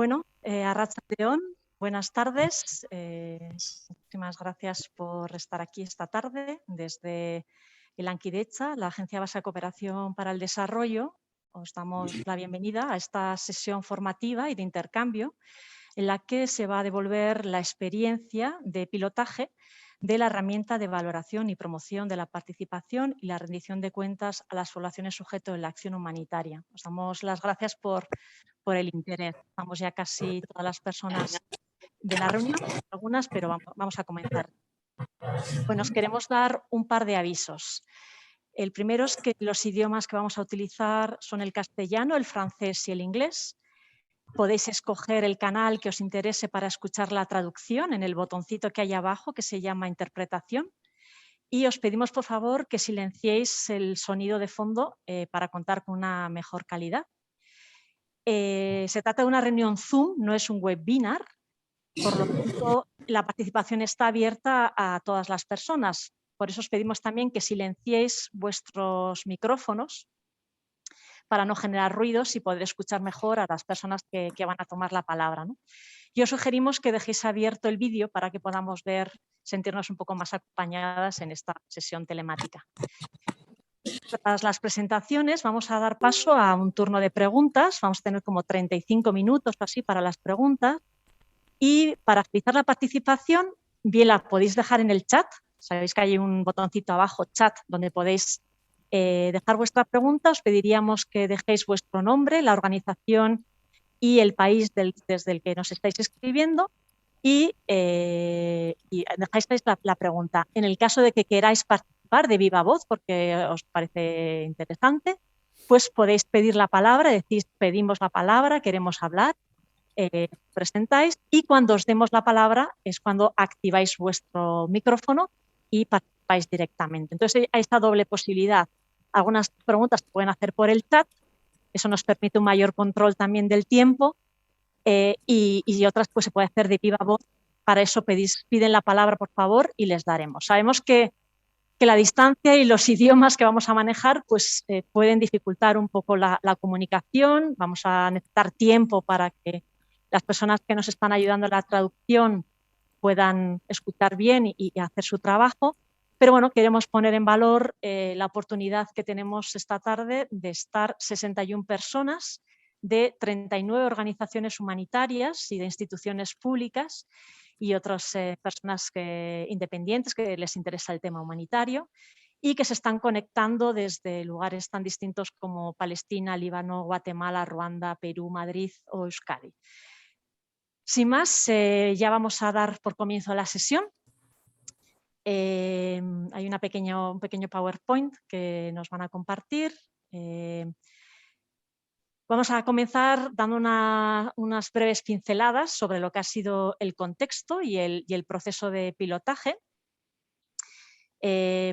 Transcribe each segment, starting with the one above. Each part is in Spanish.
Bueno, Arratsaldeon, buenas tardes. Muchísimas gracias por estar aquí esta tarde desde el Lankidetza, la Agencia Vasca de Cooperación para el Desarrollo. Os damos la bienvenida a esta sesión formativa y de intercambio en la que se va a devolver la experiencia de pilotaje de la herramienta de valoración y promoción de la participación y la rendición de cuentas a las poblaciones sujeto de la acción humanitaria. Os damos las gracias por el interés. Estamos ya casi todas las personas de la reunión, algunas, pero vamos a comenzar. Bueno, os queremos dar un par de avisos. El primero es que los idiomas que vamos a utilizar son el castellano, el francés y el inglés. Podéis escoger el canal que os interese para escuchar la traducción en el botoncito que hay abajo que se llama interpretación. Y os pedimos, por favor, que silenciéis el sonido de fondo para contar con una mejor calidad. Se trata de una reunión Zoom, no es un webinar, por lo tanto, la participación está abierta a todas las personas. Por eso os pedimos también que silenciéis vuestros micrófonos para no generar ruidos y poder escuchar mejor a las personas que van a tomar la palabra, ¿no? Y os sugerimos que dejéis abierto el vídeo para que podamos sentirnos un poco más acompañadas en esta sesión telemática. Tras las presentaciones vamos a dar paso a un turno de preguntas. Vamos a tener como 35 minutos o así para las preguntas. Y para agilizar la participación, bien la podéis dejar en el chat. Sabéis que hay un botoncito abajo, chat, donde podéis dejar vuestra pregunta. Os pediríamos que dejéis vuestro nombre, la organización y el país desde el que nos estáis escribiendo y dejáis la pregunta. En el caso de que queráis participar de viva voz, porque os parece interesante, pues podéis pedir la palabra, decís pedimos la palabra, queremos hablar. Presentáis y cuando os demos la palabra es cuando activáis vuestro micrófono y participáis directamente. Entonces hay esta doble posibilidad. Algunas preguntas se pueden hacer por el chat, eso nos permite un mayor control también del tiempo y otras pues se puede hacer de viva voz. Para eso piden la palabra por favor y les daremos. Sabemos que la distancia y los idiomas que vamos a manejar pues, pueden dificultar un poco la comunicación, vamos a necesitar tiempo para que las personas que nos están ayudando en la traducción puedan escuchar bien y hacer su trabajo. Pero bueno, queremos poner en valor la oportunidad que tenemos esta tarde de estar 61 personas de 39 organizaciones humanitarias y de instituciones públicas y otras personas independientes que les interesa el tema humanitario y que se están conectando desde lugares tan distintos como Palestina, Líbano, Guatemala, Ruanda, Perú, Madrid o Euskadi. Sin más, ya vamos a dar por comienzo la sesión. Hay un pequeño PowerPoint que nos van a compartir. Vamos a comenzar dando unas breves pinceladas sobre lo que ha sido el contexto y el proceso de pilotaje.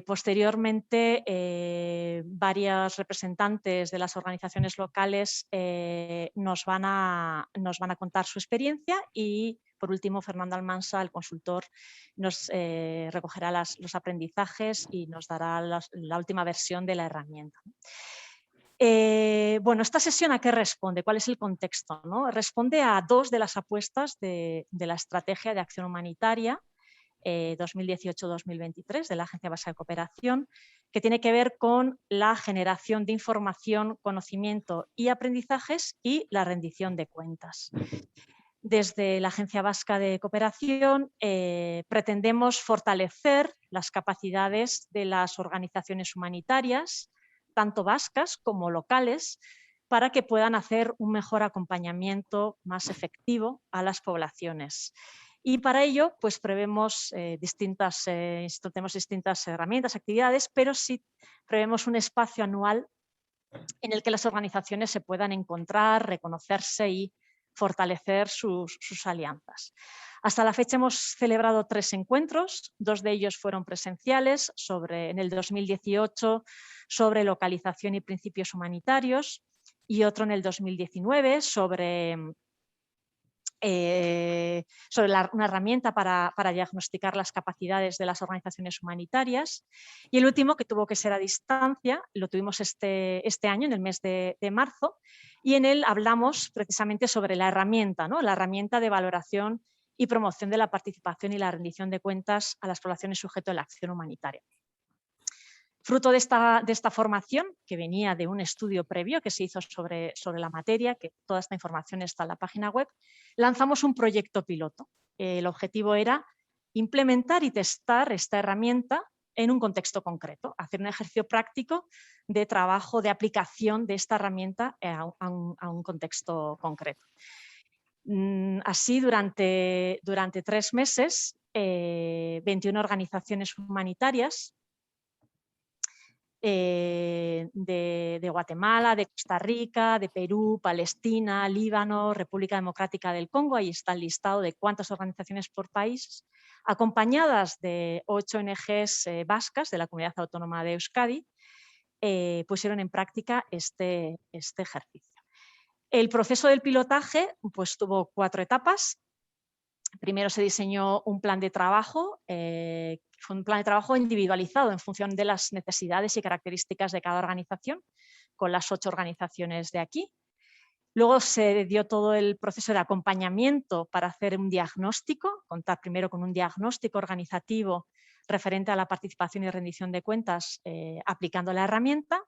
Posteriormente, varios representantes de las organizaciones locales nos van a contar su experiencia y, por último, Fernando Almansa, el consultor, nos recogerá los aprendizajes y nos dará la última versión de la herramienta. Bueno, ¿esta sesión a qué responde? ¿Cuál es el contexto, ¿no? Responde a dos de las apuestas de la Estrategia de Acción Humanitaria 2018-2023 de la Agencia Vasca de Cooperación, que tiene que ver con la generación de información, conocimiento y aprendizajes y la rendición de cuentas. Desde la Agencia Vasca de Cooperación pretendemos fortalecer las capacidades de las organizaciones humanitarias, tanto vascas como locales, para que puedan hacer un mejor acompañamiento más efectivo a las poblaciones. Y para ello, pues prevemos tenemos distintas herramientas, actividades, pero sí prevemos un espacio anual en el que las organizaciones se puedan encontrar, reconocerse y fortalecer sus alianzas. Hasta la fecha hemos celebrado 3 encuentros, 2 de ellos fueron presenciales, en el 2018 sobre localización y principios humanitarios y otro en el 2019 sobre una herramienta para diagnosticar las capacidades de las organizaciones humanitarias. Y el último, que tuvo que ser a distancia, lo tuvimos este año, en el mes de marzo, y en él hablamos precisamente sobre la herramienta, ¿no? La herramienta de valoración y promoción de la participación y la rendición de cuentas a las poblaciones sujeto de la acción humanitaria. Fruto de esta formación, que venía de un estudio previo que se hizo sobre la materia, que toda esta información está en la página web, lanzamos un proyecto piloto. El objetivo era implementar y testar esta herramienta en un contexto concreto, hacer un ejercicio práctico de trabajo, de aplicación de esta herramienta a un contexto concreto. Así, durante 3 meses, 21 organizaciones humanitarias de Guatemala, de Costa Rica, de Perú, Palestina, Líbano, República Democrática del Congo, ahí está el listado de cuántas organizaciones por país, acompañadas de 8 ONGs vascas de la Comunidad Autónoma de Euskadi, pusieron en práctica este ejercicio. El proceso del pilotaje pues, tuvo 4 etapas. Primero se diseñó un plan de trabajo, fue un plan de trabajo individualizado en función de las necesidades y características de cada organización, con las 8 organizaciones de aquí. Luego se dio todo el proceso de acompañamiento para hacer un diagnóstico, contar primero con un diagnóstico organizativo referente a la participación y rendición de cuentas aplicando la herramienta.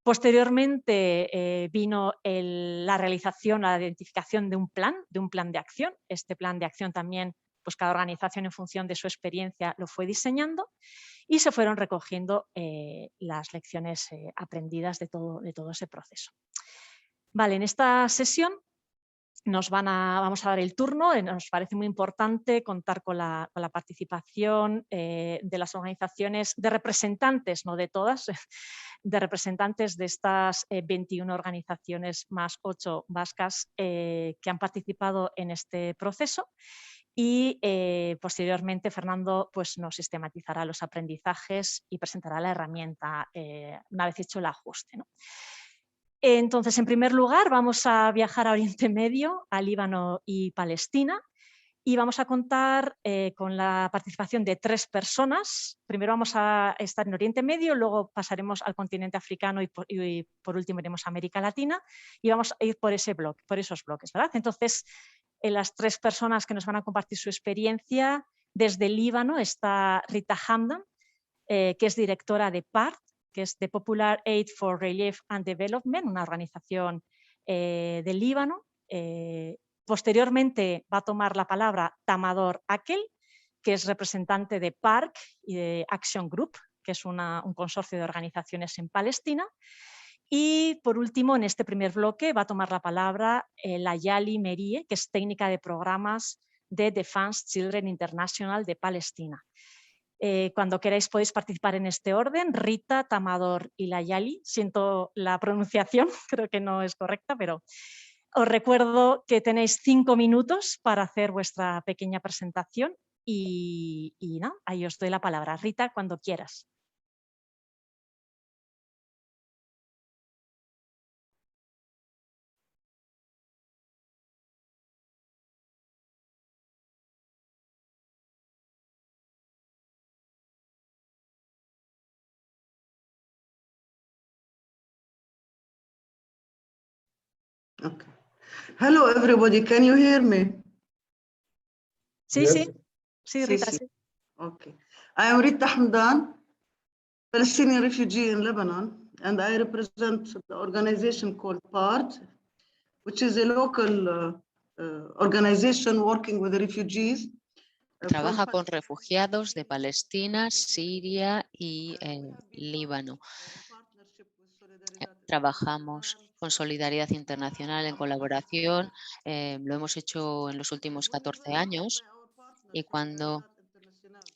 Posteriormente vino la realización, la identificación de un plan de acción. Este plan de acción también, pues cada organización en función de su experiencia lo fue diseñando y se fueron recogiendo las lecciones aprendidas de todo ese proceso. Vale, en esta sesión vamos a dar el turno. Nos parece muy importante contar con la participación de las organizaciones, de representantes, no de todas, de representantes de estas 21 organizaciones más 8 vascas que han participado en este proceso. Y posteriormente Fernando pues, nos sistematizará los aprendizajes y presentará la herramienta una vez hecho el ajuste, ¿no? Entonces, en primer lugar, vamos a viajar a Oriente Medio, a Líbano y Palestina, y vamos a contar con la participación de 3 personas. Primero vamos a estar en Oriente Medio, luego pasaremos al continente africano y por último iremos a América Latina y vamos a ir por esos bloques, ¿verdad? Entonces, las 3 personas que nos van a compartir su experiencia, desde Líbano está Rita Hamdan, que es directora de PART, que es The Popular Aid for Relief and Development, una organización del Líbano. Posteriormente va a tomar la palabra Tamador Akel, que es representante de PARC y de Action Group, que es un consorcio de organizaciones en Palestina. Y por último, en este primer bloque va a tomar la palabra Layali Merie, que es técnica de programas de Defense Children International de Palestina. Cuando queráis podéis participar en este orden. Rita, Tamador y Layali. Siento la pronunciación, creo que no es correcta, pero os recuerdo que tenéis 5 minutos para hacer vuestra pequeña presentación y no, ahí os doy la palabra. Rita, cuando quieras. Okay. Hello everybody, can you hear me? Sí, yes. Sí, Rita, sí. Okay. I am Rita Hamdan, Palestinian refugee in Lebanon, and I represent the organization called PART, which is a local organization working with refugees. Trabaja con refugiados de Palestina, Siria y Líbano. Trabajamos con Solidaridad Internacional en colaboración. Lo hemos hecho en los últimos 14 años y cuando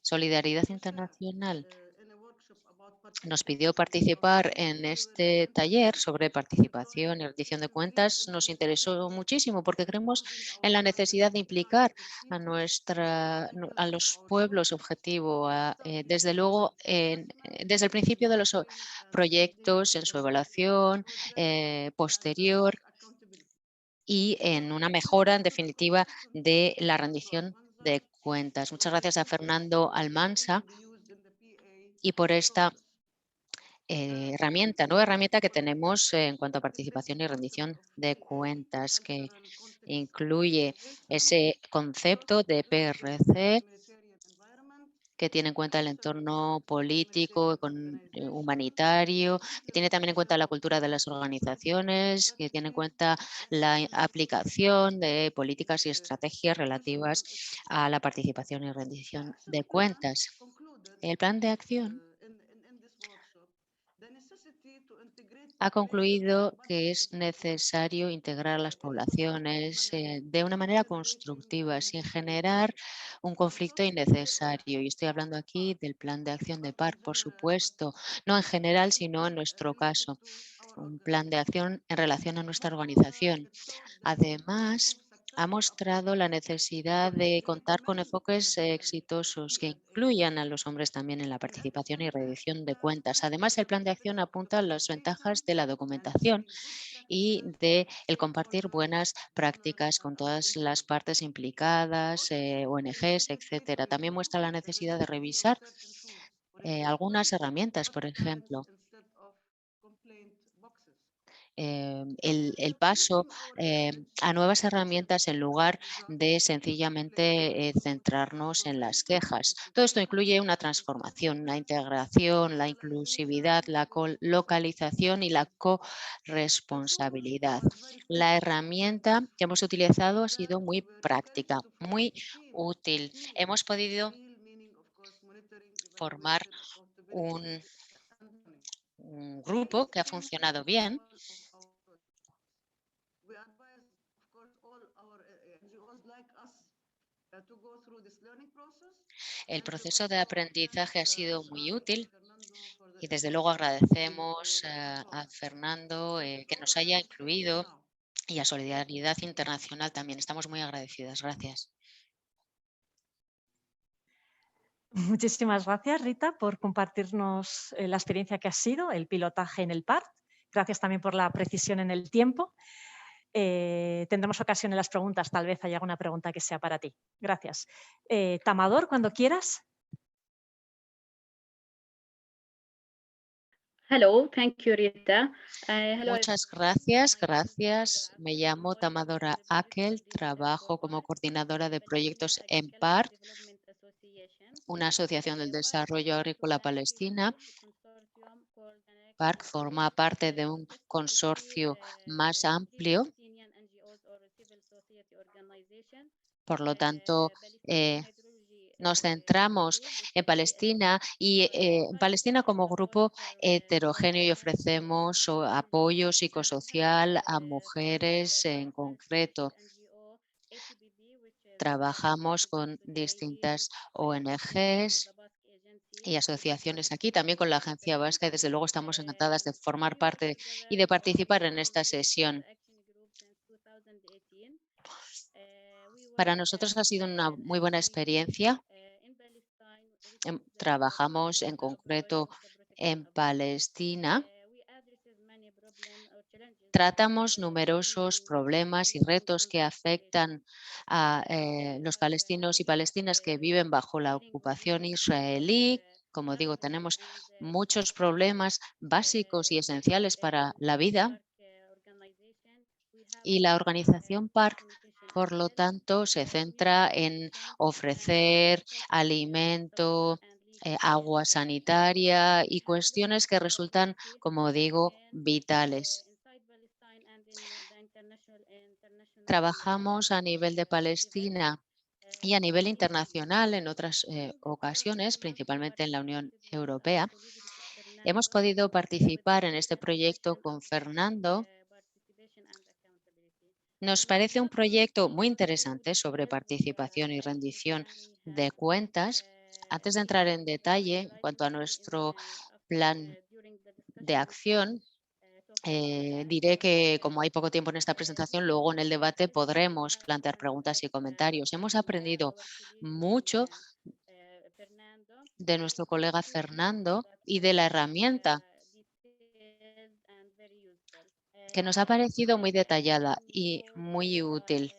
Solidaridad Internacional nos pidió participar en este taller sobre participación y rendición de cuentas, nos interesó muchísimo porque creemos en la necesidad de implicar a los pueblos objetivo, desde luego desde el principio de los proyectos, en su evaluación posterior y en una mejora, en definitiva, de la rendición de cuentas. Muchas gracias a Fernando Almansa y por esta nueva herramienta que tenemos en cuanto a participación y rendición de cuentas, que incluye ese concepto de PRC que tiene en cuenta el entorno político, humanitario, que tiene también en cuenta la cultura de las organizaciones, que tiene en cuenta la aplicación de políticas y estrategias relativas a la participación y rendición de cuentas. El plan de acción ha concluido que es necesario integrar a las poblaciones de una manera constructiva, sin generar un conflicto innecesario. Y estoy hablando aquí del plan de acción de PARC, por supuesto, no en general, sino en nuestro caso, un plan de acción en relación a nuestra organización. Además, ha mostrado la necesidad de contar con enfoques exitosos que incluyan a los hombres también en la participación y rendición de cuentas. Además, el plan de acción apunta a las ventajas de la documentación y de el compartir buenas prácticas con todas las partes implicadas, ONGs, etcétera. También muestra la necesidad de revisar algunas herramientas, por ejemplo, el paso a nuevas herramientas en lugar de sencillamente centrarnos en las quejas. Todo esto incluye una transformación, la integración, la inclusividad, la localización y la corresponsabilidad. La herramienta que hemos utilizado ha sido muy práctica, muy útil. Hemos podido formar un grupo que ha funcionado bien. El proceso de aprendizaje ha sido muy útil y desde luego agradecemos a Fernando que nos haya incluido y a Solidaridad Internacional también. Estamos muy agradecidas. Gracias. Muchísimas gracias, Rita, por compartirnos la experiencia que ha sido el pilotaje en el PARC. Gracias también por la precisión en el tiempo. Tendremos ocasión en las preguntas, tal vez haya alguna pregunta que sea para ti. Gracias. Tamador, cuando quieras. Hello, thank you, Rita. Muchas gracias. Me llamo Tamadora Akel, trabajo como coordinadora de proyectos en PARC, una asociación del desarrollo agrícola palestina. PARC forma parte de un consorcio más amplio. Por lo tanto, nos centramos en Palestina y en Palestina como grupo heterogéneo y ofrecemos apoyo psicosocial a mujeres en concreto. Trabajamos con distintas ONGs y asociaciones aquí, también con la Agencia Vasca, y desde luego estamos encantadas de formar parte y de participar en esta sesión. Para nosotros ha sido una muy buena experiencia. Trabajamos en concreto en Palestina. Tratamos numerosos problemas y retos que afectan a los palestinos y palestinas que viven bajo la ocupación israelí. Como digo, tenemos muchos problemas básicos y esenciales para la vida. Y la organización PARC, por lo tanto, se centra en ofrecer alimento, agua sanitaria y cuestiones que resultan, como digo, vitales. Trabajamos a nivel de Palestina y a nivel internacional en otras ocasiones, principalmente en la Unión Europea. Hemos podido participar en este proyecto con Fernando. Nos parece un proyecto muy interesante sobre participación y rendición de cuentas. Antes de entrar en detalle en cuanto a nuestro plan de acción, diré que como hay poco tiempo en esta presentación, luego en el debate podremos plantear preguntas y comentarios. Hemos aprendido mucho de nuestro colega Fernando y de la herramienta. que nos ha parecido muy detallada y muy útil.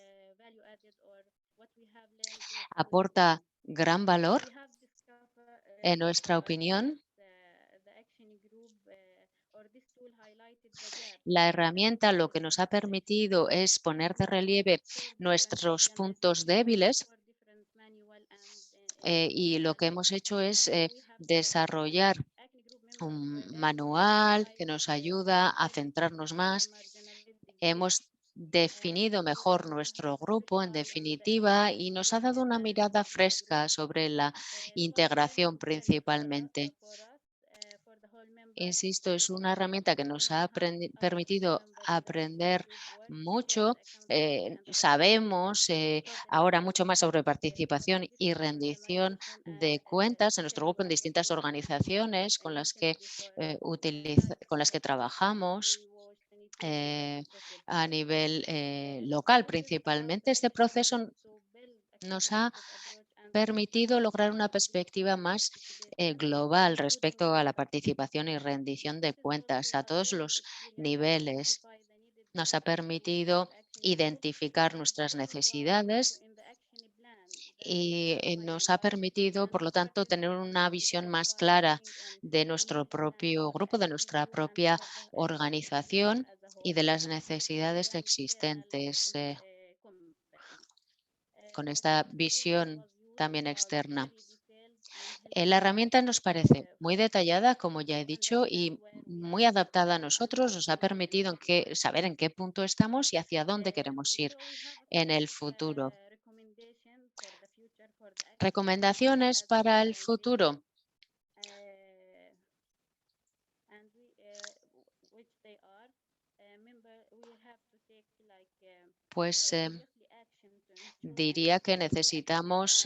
Aporta gran valor, en nuestra opinión. La herramienta lo que nos ha permitido es poner de relieve nuestros puntos débiles y lo que hemos hecho es desarrollar un manual que nos ayuda a centrarnos más. Hemos definido mejor nuestro grupo, en definitiva, y nos ha dado una mirada fresca sobre la integración principalmente. Insisto, es una herramienta que nos ha permitido aprender mucho. Sabemos ahora mucho más sobre participación y rendición de cuentas en nuestro grupo en distintas organizaciones con las que, con las que trabajamos. A nivel local principalmente. Este proceso nos ha permitido lograr una perspectiva más global respecto a la participación y rendición de cuentas a todos los niveles. Nos ha permitido identificar nuestras necesidades y nos ha permitido, por lo tanto, tener una visión más clara de nuestro propio grupo, de nuestra propia organización y de las necesidades existentes con esta visión también externa. La herramienta nos parece muy detallada, como ya he dicho, y muy adaptada a nosotros. Nos ha permitido saber en qué punto estamos y hacia dónde queremos ir en el futuro. Recomendaciones para el futuro. Pues diría que necesitamos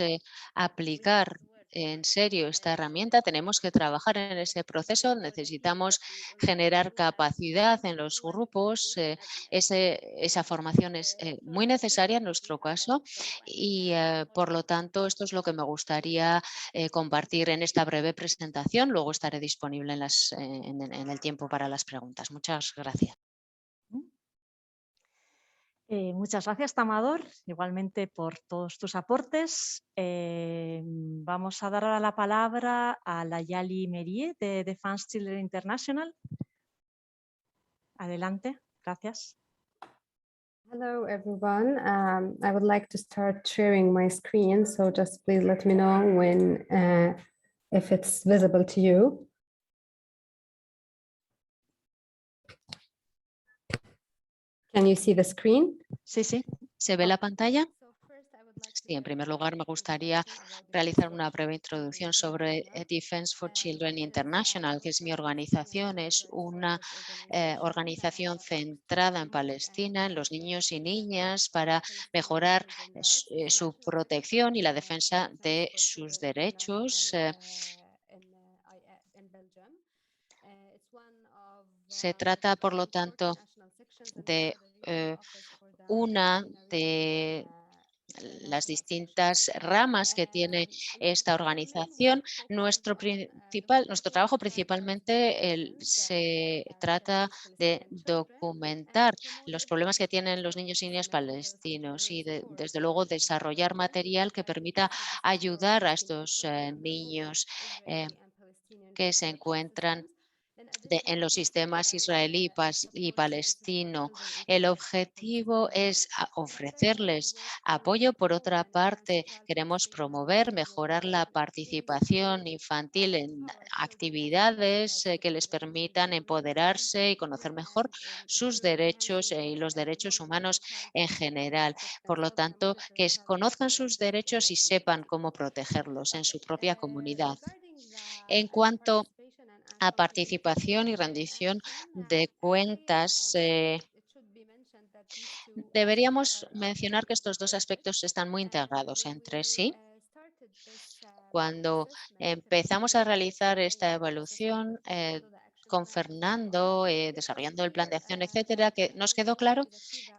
aplicar en serio esta herramienta. Tenemos que trabajar en ese proceso. Necesitamos generar capacidad en los grupos. Esa formación es muy necesaria en nuestro caso y, por lo tanto, esto es lo que me gustaría compartir en esta breve presentación. Luego estaré disponible en el tiempo para las preguntas. Muchas gracias. Muchas gracias, Tamador, igualmente por todos tus aportes. Vamos a dar ahora la palabra a Layali Merier de Defense Children International. Adelante, gracias. Hello, everyone. I would like to start sharing my screen, so just please let me know when, if it's visible to you. Can you see the screen? Sí, sí. ¿Se ve la pantalla? Sí, en primer lugar me gustaría realizar una breve introducción sobre Defense for Children International, que es mi organización. Es una organización centrada en Palestina, en los niños y niñas, para mejorar su protección y la defensa de sus derechos. Se trata, por lo tanto, de una de las distintas ramas que tiene esta organización. Nuestro trabajo principalmente se trata de documentar los problemas que tienen los niños y niñas palestinos y desde luego desarrollar material que permita ayudar a estos niños que se encuentran en los sistemas israelí y palestino. El objetivo es ofrecerles apoyo. Por otra parte, queremos promover, mejorar la participación infantil en actividades que les permitan empoderarse y conocer mejor sus derechos y los derechos humanos en general. Por lo tanto, que conozcan sus derechos y sepan cómo protegerlos en su propia comunidad. En cuanto a participación y rendición de cuentas, deberíamos mencionar que estos dos aspectos están muy integrados entre sí. Cuando empezamos a realizar esta evaluación, con Fernando, desarrollando el plan de acción, etcétera, que nos quedó claro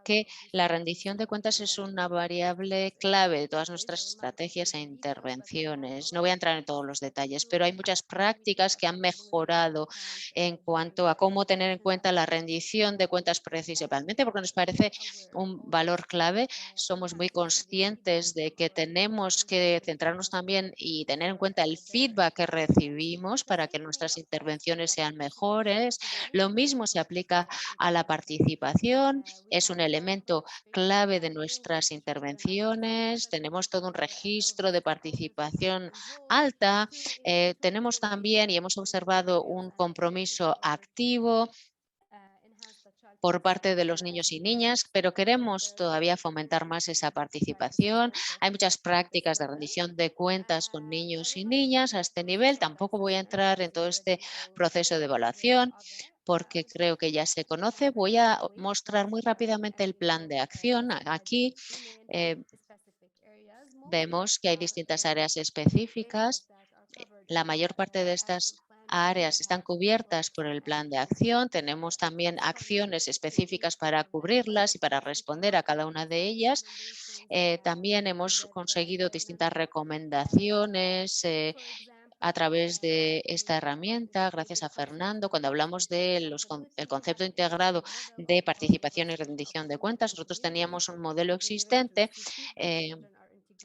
que la rendición de cuentas es una variable clave de todas nuestras estrategias e intervenciones. No voy a entrar en todos los detalles, pero hay muchas prácticas que han mejorado en cuanto a cómo tener en cuenta la rendición de cuentas principalmente, porque nos parece un valor clave. Somos muy conscientes de que tenemos que centrarnos también y tener en cuenta el feedback que recibimos para que nuestras intervenciones sean mejores. Lo mismo se aplica a la participación. Es un elemento clave de nuestras intervenciones. Tenemos todo un registro de participación alta. Tenemos también y hemos observado un compromiso activo por parte de los niños y niñas, pero queremos todavía fomentar más esa participación. Hay muchas prácticas de rendición de cuentas con niños y niñas a este nivel. Tampoco voy a entrar en todo este proceso de evaluación porque creo que ya se conoce. Voy a mostrar muy rápidamente el plan de acción. Aquí vemos que hay distintas áreas específicas. La mayor parte de estas áreas están cubiertas por el plan de acción. Tenemos también acciones específicas para cubrirlas y para responder a cada una de ellas. También hemos conseguido distintas recomendaciones a través de esta herramienta, gracias a Fernando. Cuando hablamos del concepto integrado de participación y rendición de cuentas, nosotros teníamos un modelo existente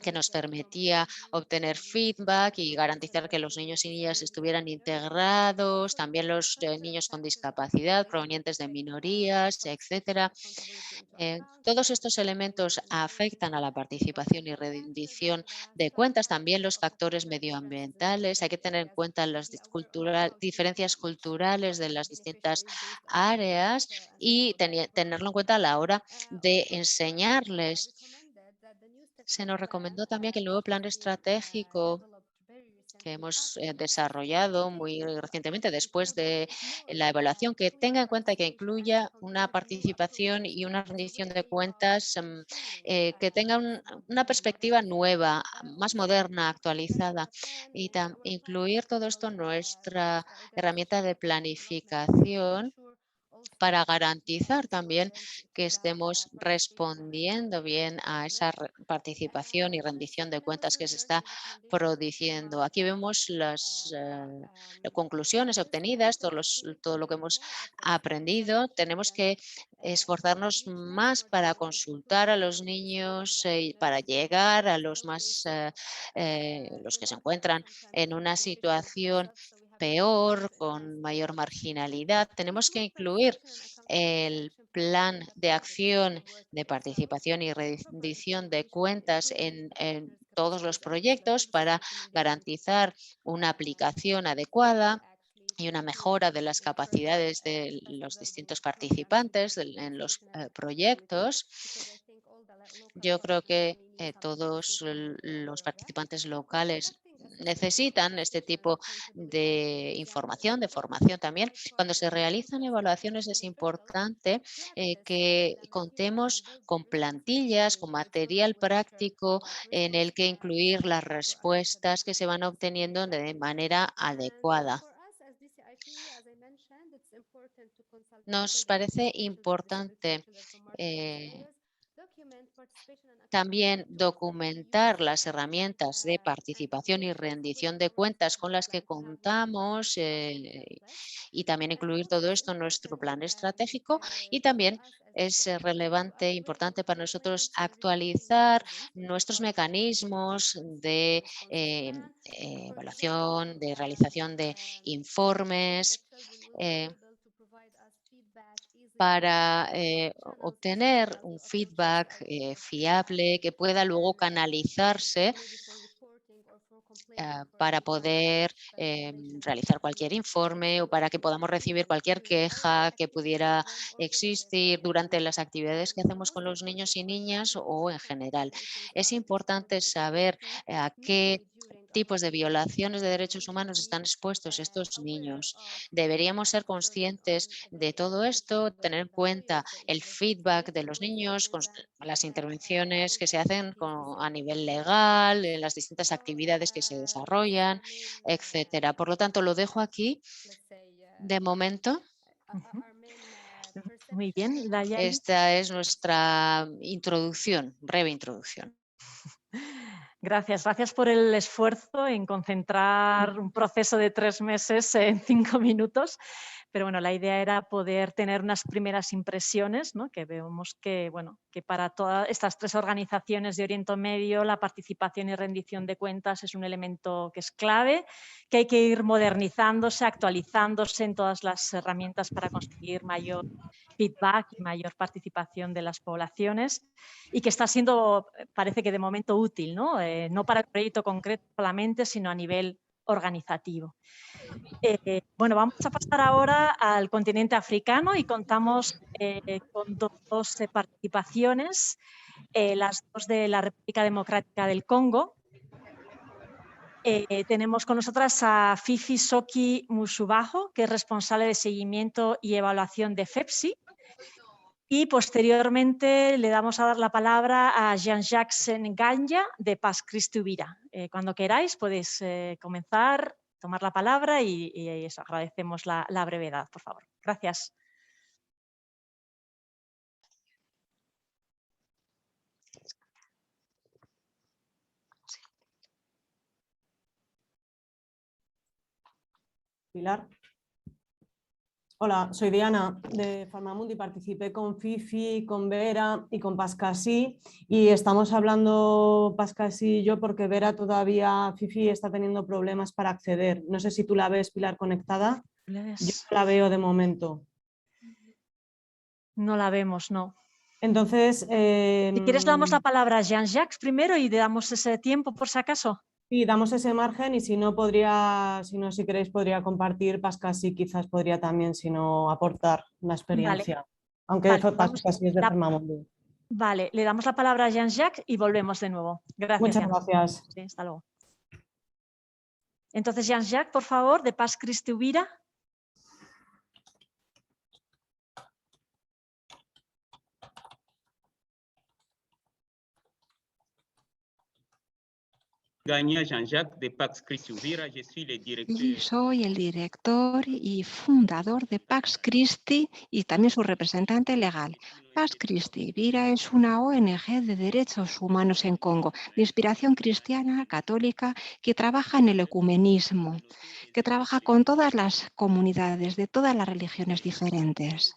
que nos permitía obtener feedback y garantizar que los niños y niñas estuvieran integrados, también los niños con discapacidad provenientes de minorías, etcétera. Todos estos elementos afectan a la participación y rendición de cuentas, también los factores medioambientales. Hay que tener en cuenta las diferencias culturales de las distintas áreas y tenerlo en cuenta a la hora de enseñarles. Se nos recomendó también que el nuevo plan estratégico que hemos desarrollado muy recientemente después de la evaluación, que tenga en cuenta que incluya una participación y una rendición de cuentas que tengan una perspectiva nueva, más moderna, actualizada, y incluir todo esto en nuestra herramienta de planificación para garantizar también que estemos respondiendo bien a esa participación y rendición de cuentas que se está produciendo. Aquí vemos las conclusiones obtenidas, todo lo que hemos aprendido. Tenemos que esforzarnos más para consultar a los niños, para llegar a los los que se encuentran en una situación peor, con mayor marginalidad. Tenemos que incluir el plan de acción de participación y rendición de cuentas en todos los proyectos para garantizar una aplicación adecuada y una mejora de las capacidades de los distintos participantes en los proyectos. Yo creo que todos los participantes locales necesitan este tipo de información, de formación también. Cuando se realizan evaluaciones es importante que contemos con plantillas, con material práctico en el que incluir las respuestas que se van obteniendo de manera adecuada. Nos parece importante también documentar las herramientas de participación y rendición de cuentas con las que contamos y también incluir todo esto en nuestro plan estratégico, y también es relevante, importante para nosotros actualizar nuestros mecanismos de evaluación, de realización de informes para obtener un feedback fiable que pueda luego canalizarse para poder realizar cualquier informe o para que podamos recibir cualquier queja que pudiera existir durante las actividades que hacemos con los niños y niñas o en general. Es importante saber a qué tipos de violaciones de derechos humanos están expuestos estos niños. Deberíamos ser conscientes de todo esto, tener en cuenta el feedback de los niños, con las intervenciones que se hacen a nivel legal, en las distintas actividades que se desarrollan, etcétera. Por lo tanto, lo dejo aquí De momento, Ujú. Muy bien, Dayali. esta es nuestra introducción, breve introducción. Gracias, gracias por el esfuerzo en concentrar un proceso de 3 meses en 5 minutos. Pero bueno, la idea era poder tener unas primeras impresiones, ¿no? Que vemos que, bueno, que para todas estas 3 organizaciones de Oriente Medio la participación y rendición de cuentas es un elemento que es clave, que hay que ir modernizándose, actualizándose en todas las herramientas para conseguir mayor feedback y mayor participación de las poblaciones y que está siendo, parece que de momento útil, ¿no? No para el proyecto concreto solamente, sino a nivel organizativo. Bueno, vamos a pasar ahora al continente africano y contamos con 2 participaciones, las 2 de la República Democrática del Congo. Tenemos con nosotras a Fifi Soki Musubajo, que es responsable de seguimiento y evaluación de FEPSI. Y posteriormente le damos a dar la palabra a Jean-Jacques Nganya de Pax Christi Uvira. Cuando queráis podéis comenzar, tomar la palabra y eso, agradecemos la brevedad, por favor. Gracias. Pilar. Hola, soy Diana de Farmamundi. Participé con Fifi, con Vera y con Pascasí y estamos hablando Pascasí y yo porque Vera todavía, Fifi está teniendo problemas para acceder. No sé si tú la ves, Pilar, conectada. Yo la veo de momento. No la vemos, no. Entonces... Si quieres le damos la palabra a Jean-Jacques primero y le damos ese tiempo por si acaso. Sí, damos ese margen y si no podría, si queréis podría compartir, Pascasí quizás podría también, si no, aportar una experiencia. Vale. Aunque Vale, Pascasí es de Farmamundi. Vale, le damos la palabra a Jean-Jacques y volvemos de nuevo. Gracias. Muchas gracias. Sí, hasta luego. Entonces, Jean-Jacques, por favor, de Pax Christi Uvira. Y soy el director y fundador de Pax Christi y también su representante legal. Pax Christi Uvira es una ONG de derechos humanos en Congo, de inspiración cristiana, católica, que trabaja en el ecumenismo, que trabaja con todas las comunidades de todas las religiones diferentes.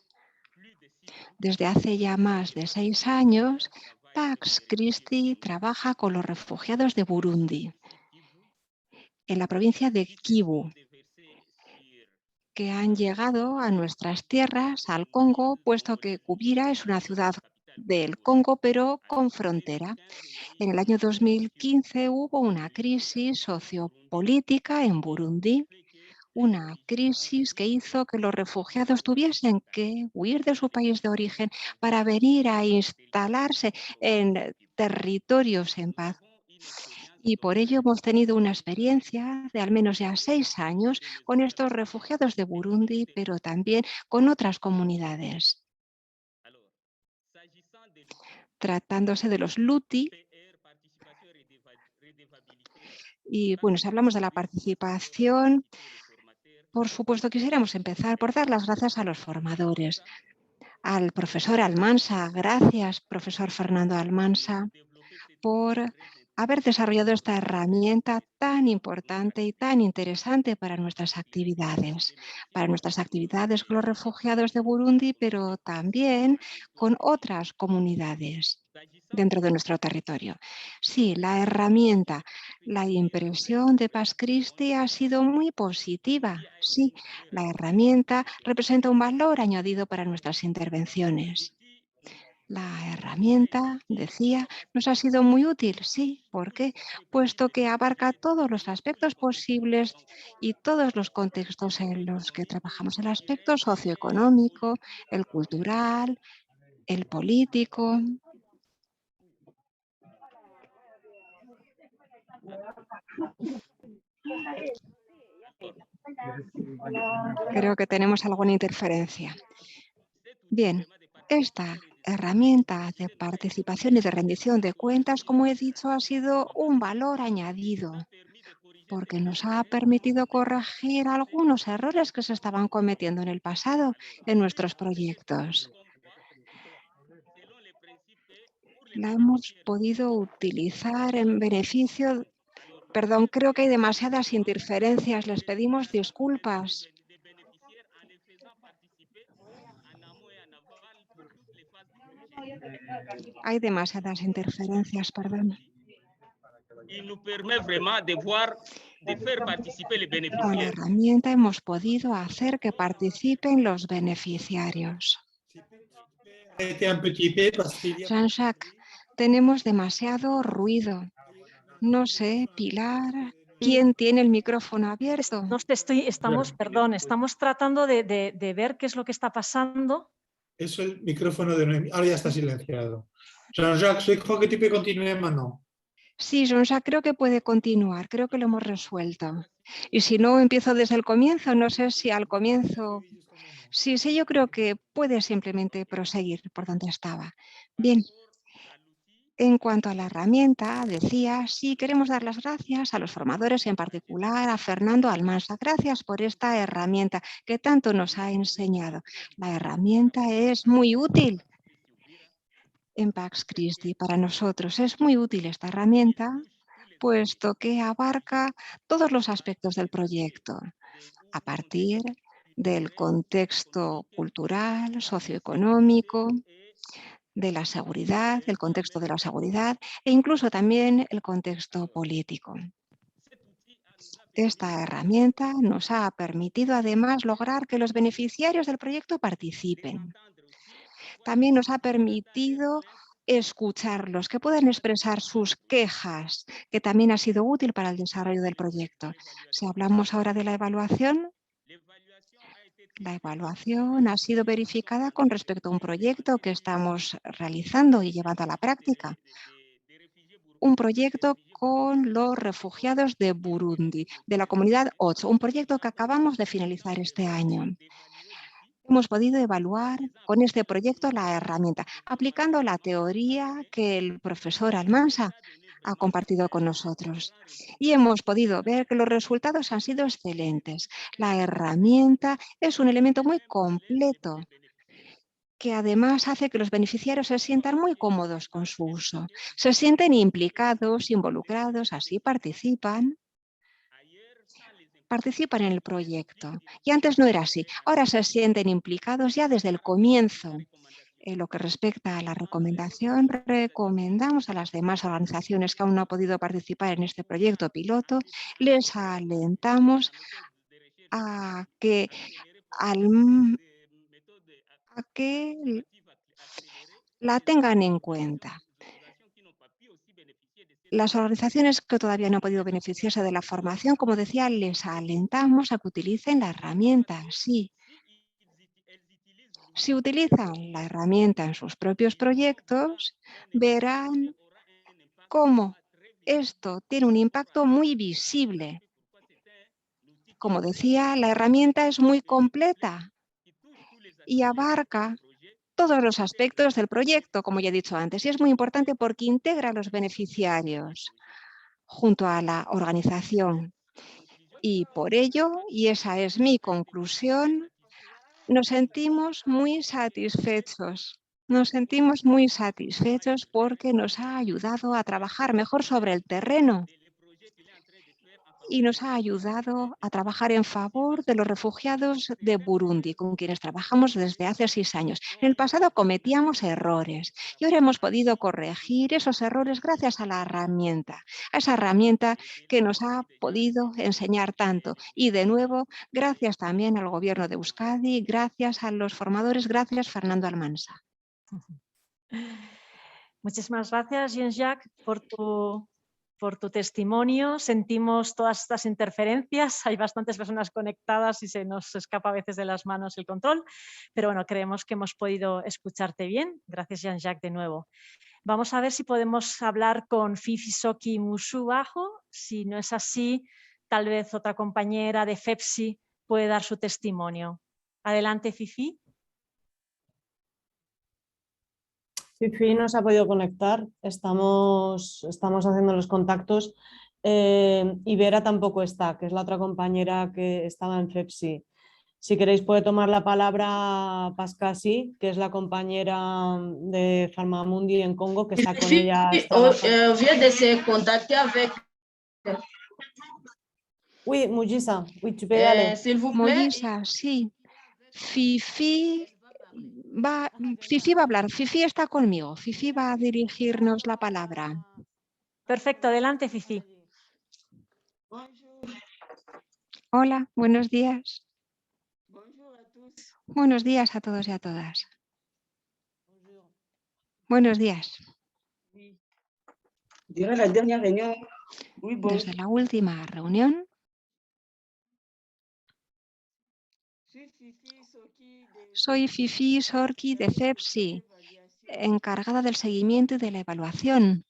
Desde hace ya más de 6 años, Pax Christi trabaja con los refugiados de Burundi, en la provincia de Kivu, que han llegado a nuestras tierras, al Congo, puesto que Uvira es una ciudad del Congo, pero con frontera. En el año 2015 hubo una crisis sociopolítica en Burundi, una crisis que hizo que los refugiados tuviesen que huir de su país de origen para venir a instalarse en territorios en paz. Y por ello hemos tenido una experiencia de al menos ya 6 años con estos refugiados de Burundi, pero también con otras comunidades. Tratándose de los Luti, y bueno, si hablamos de la participación, por supuesto quisiéramos empezar por dar las gracias a los formadores, al profesor Almansa. Gracias, profesor Fernando Almansa, por haber desarrollado esta herramienta tan importante y tan interesante para nuestras actividades con los refugiados de Burundi, pero también con otras comunidades dentro de nuestro territorio. Sí, la herramienta, la impresión de Pax Christi ha sido muy positiva. Sí, la herramienta representa un valor añadido para nuestras intervenciones. La herramienta, decía, nos ha sido muy útil, sí. ¿Por qué? Puesto que abarca todos los aspectos posibles y todos los contextos en los que trabajamos. El aspecto socioeconómico, el cultural, el político. Creo que tenemos alguna interferencia. Bien, esta herramienta de participación y de rendición de cuentas, como he dicho, ha sido un valor añadido, porque nos ha permitido corregir algunos errores que se estaban cometiendo en el pasado en nuestros proyectos. La hemos podido utilizar en beneficio. Perdón, creo que hay demasiadas interferencias. Les pedimos disculpas. Hay demasiadas interferencias, perdón. Con la herramienta hemos podido hacer que participen los beneficiarios. Jean-Jacques, tenemos demasiado ruido. No sé, Pilar, ¿quién tiene el micrófono abierto? No sé, estamos tratando de ver qué es lo que está pasando. Es el micrófono de Noemí. Ahora ya está silenciado. Jean-Jacques, je crois que tu peux continuer maintenant. Sí, Jean-Jacques, creo que puede continuar. Creo que lo hemos resuelto. Y si no, empiezo desde el comienzo. No sé si al comienzo... Sí, yo creo que puede simplemente proseguir por donde estaba. Bien. En cuanto a la herramienta, decía, sí, queremos dar las gracias a los formadores, en particular a Fernando Almansa. Gracias por esta herramienta que tanto nos ha enseñado. La herramienta es muy útil en Pax Christi para nosotros. Es muy útil esta herramienta, puesto que abarca todos los aspectos del proyecto, a partir del contexto cultural, socioeconómico, de la seguridad, el contexto de la seguridad e incluso también el contexto político. Esta herramienta nos ha permitido además lograr que los beneficiarios del proyecto participen. También nos ha permitido escucharlos, que puedan expresar sus quejas, que también ha sido útil para el desarrollo del proyecto. Si hablamos ahora de la evaluación ha sido verificada con respecto a un proyecto que estamos realizando y llevando a la práctica. Un proyecto con los refugiados de Burundi, de la comunidad 8, un proyecto que acabamos de finalizar este año. Hemos podido evaluar con este proyecto la herramienta, aplicando la teoría que el profesor Almansa ha compartido con nosotros. Y hemos podido ver que los resultados han sido excelentes. La herramienta es un elemento muy completo que además hace que los beneficiarios se sientan muy cómodos con su uso. Se sienten implicados, involucrados, así participan en el proyecto. Y antes no era así. Ahora se sienten implicados ya desde el comienzo. En lo que respecta a la recomendación, recomendamos a las demás organizaciones que aún no han podido participar en este proyecto piloto, les alentamos a que la tengan en cuenta. Las organizaciones que todavía no han podido beneficiarse de la formación, como decía, les alentamos a que utilicen la herramienta, sí. Si utilizan la herramienta en sus propios proyectos, verán cómo esto tiene un impacto muy visible. Como decía, la herramienta es muy completa y abarca todos los aspectos del proyecto, como ya he dicho antes, y es muy importante porque integra a los beneficiarios junto a la organización. Y por ello, y esa es mi conclusión, nos sentimos muy satisfechos. Nos sentimos muy satisfechos porque nos ha ayudado a trabajar mejor sobre el terreno y nos ha ayudado a trabajar en favor de los refugiados de Burundi, con quienes trabajamos desde hace 6 años. En el pasado cometíamos errores y ahora hemos podido corregir esos errores gracias a la herramienta, a esa herramienta que nos ha podido enseñar tanto. Y de nuevo, gracias también al Gobierno de Euskadi, gracias a los formadores, gracias Fernando Almansa. Muchísimas gracias, Jean-Jacques, por tu testimonio. Sentimos todas estas interferencias. Hay bastantes personas conectadas y se nos escapa a veces de las manos el control. Pero bueno, creemos que hemos podido escucharte bien. Gracias, Jean-Jacques, de nuevo. Vamos a ver si podemos hablar con Fifi Soki Musubajo. Si no es así, tal vez otra compañera de FEPSI puede dar su testimonio. Adelante, Fifi. Fifi no se ha podido conectar, estamos haciendo los contactos y Vera tampoco está, que es la otra compañera que estaba en FEPSI. Si queréis puede tomar la palabra Pascasi, que es la compañera de Farmamundi en Congo, que está con ella. Vient de se contacter avec. Oui, Mujisa, oui, tu peux y aller. S'il vous plaît. Mollisa, sí. Fifi va a hablar. Fifi está conmigo. Fifi va a dirigirnos la palabra. Perfecto, adelante, Fifi. Hola, buenos días. Buenos días a todos y a todas. Buenos días. Desde la última reunión, soy Fifi Sorki de FEPSI, encargada del seguimiento y de la evaluación.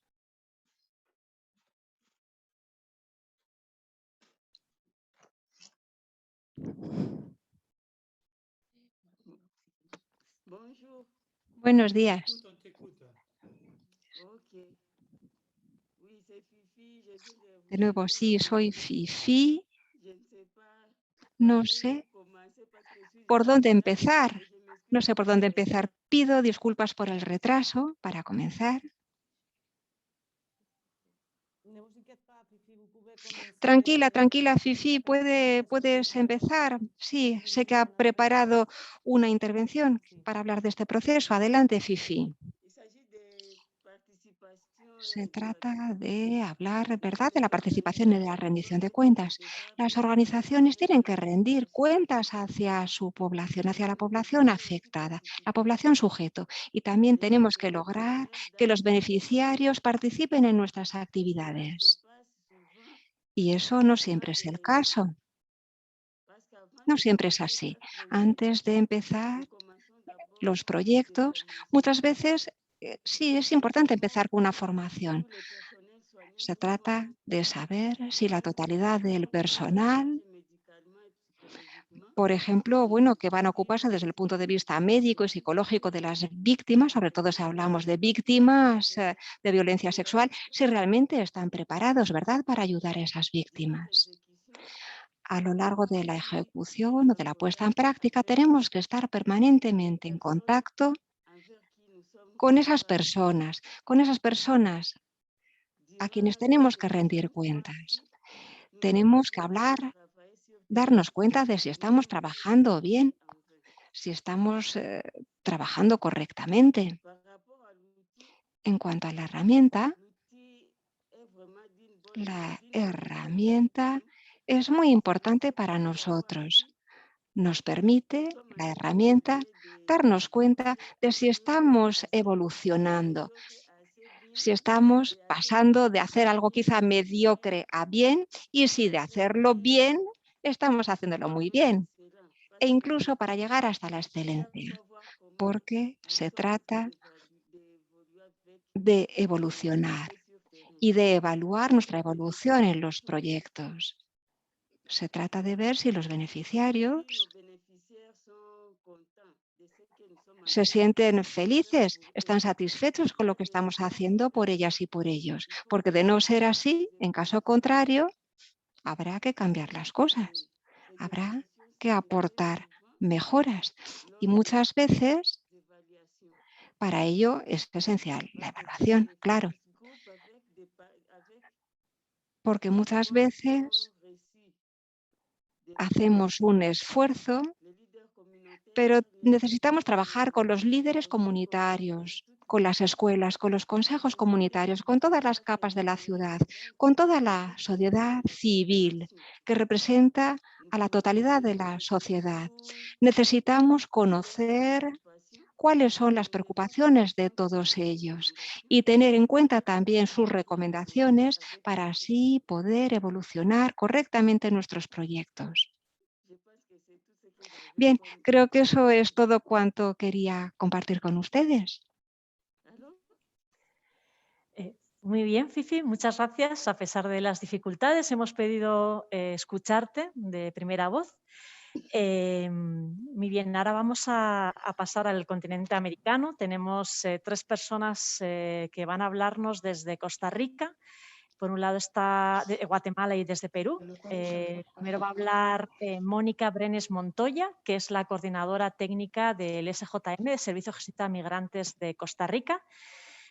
Buenos días. De nuevo, sí, soy Fifi. No sé por dónde empezar. No sé por dónde empezar. Pido disculpas por el retraso para comenzar. Tranquila, tranquila, Fifi, puedes empezar. Sí, sé que ha preparado una intervención para hablar de este proceso. Adelante, Fifi. Se trata de hablar, ¿verdad?, de la participación y de la rendición de cuentas. Las organizaciones tienen que rendir cuentas hacia su población, hacia la población afectada, la población sujeto. Y también tenemos que lograr que los beneficiarios participen en nuestras actividades. Y eso no siempre es el caso. No siempre es así. Antes de empezar los proyectos, muchas veces sí es importante empezar con una formación. Se trata de saber si la totalidad del personal, por ejemplo, que van a ocuparse desde el punto de vista médico y psicológico de las víctimas, sobre todo si hablamos de víctimas de violencia sexual, si realmente están preparados, ¿verdad?, para ayudar a esas víctimas. A lo largo de la ejecución o de la puesta en práctica, tenemos que estar permanentemente en contacto con esas personas a quienes tenemos que rendir cuentas. Tenemos que hablar, darnos cuenta de si estamos trabajando bien, si estamos trabajando correctamente. En cuanto a la herramienta es muy importante para nosotros. Nos permite, la herramienta, darnos cuenta de si estamos evolucionando, si estamos pasando de hacer algo quizá mediocre a bien y si de hacerlo bien estamos haciéndolo muy bien. E incluso para llegar hasta la excelencia, porque se trata de evolucionar y de evaluar nuestra evolución en los proyectos. Se trata de ver si los beneficiarios se sienten felices, están satisfechos con lo que estamos haciendo por ellas y por ellos. Porque de no ser así, en caso contrario, habrá que cambiar las cosas. Habrá que aportar mejoras. Y muchas veces, para ello es esencial la evaluación, claro. Porque muchas veces hacemos un esfuerzo, pero necesitamos trabajar con los líderes comunitarios, con las escuelas, con los consejos comunitarios, con todas las capas de la ciudad, con toda la sociedad civil que representa a la totalidad de la sociedad. Necesitamos conocer cuáles son las preocupaciones de todos ellos y tener en cuenta también sus recomendaciones para así poder evolucionar correctamente nuestros proyectos. Bien, creo que eso es todo cuanto quería compartir con ustedes. Muy bien, Fifi, muchas gracias. A pesar de las dificultades, hemos podido escucharte de primera voz. Muy bien, ahora vamos a pasar al continente americano. Tenemos 3 personas que van a hablarnos desde Costa Rica. Por un lado está de Guatemala y desde Perú. Primero va a hablar Mónica Brenes Montoya, que es la coordinadora técnica del SJM, de Servicio Jesuita a Migrantes de Costa Rica.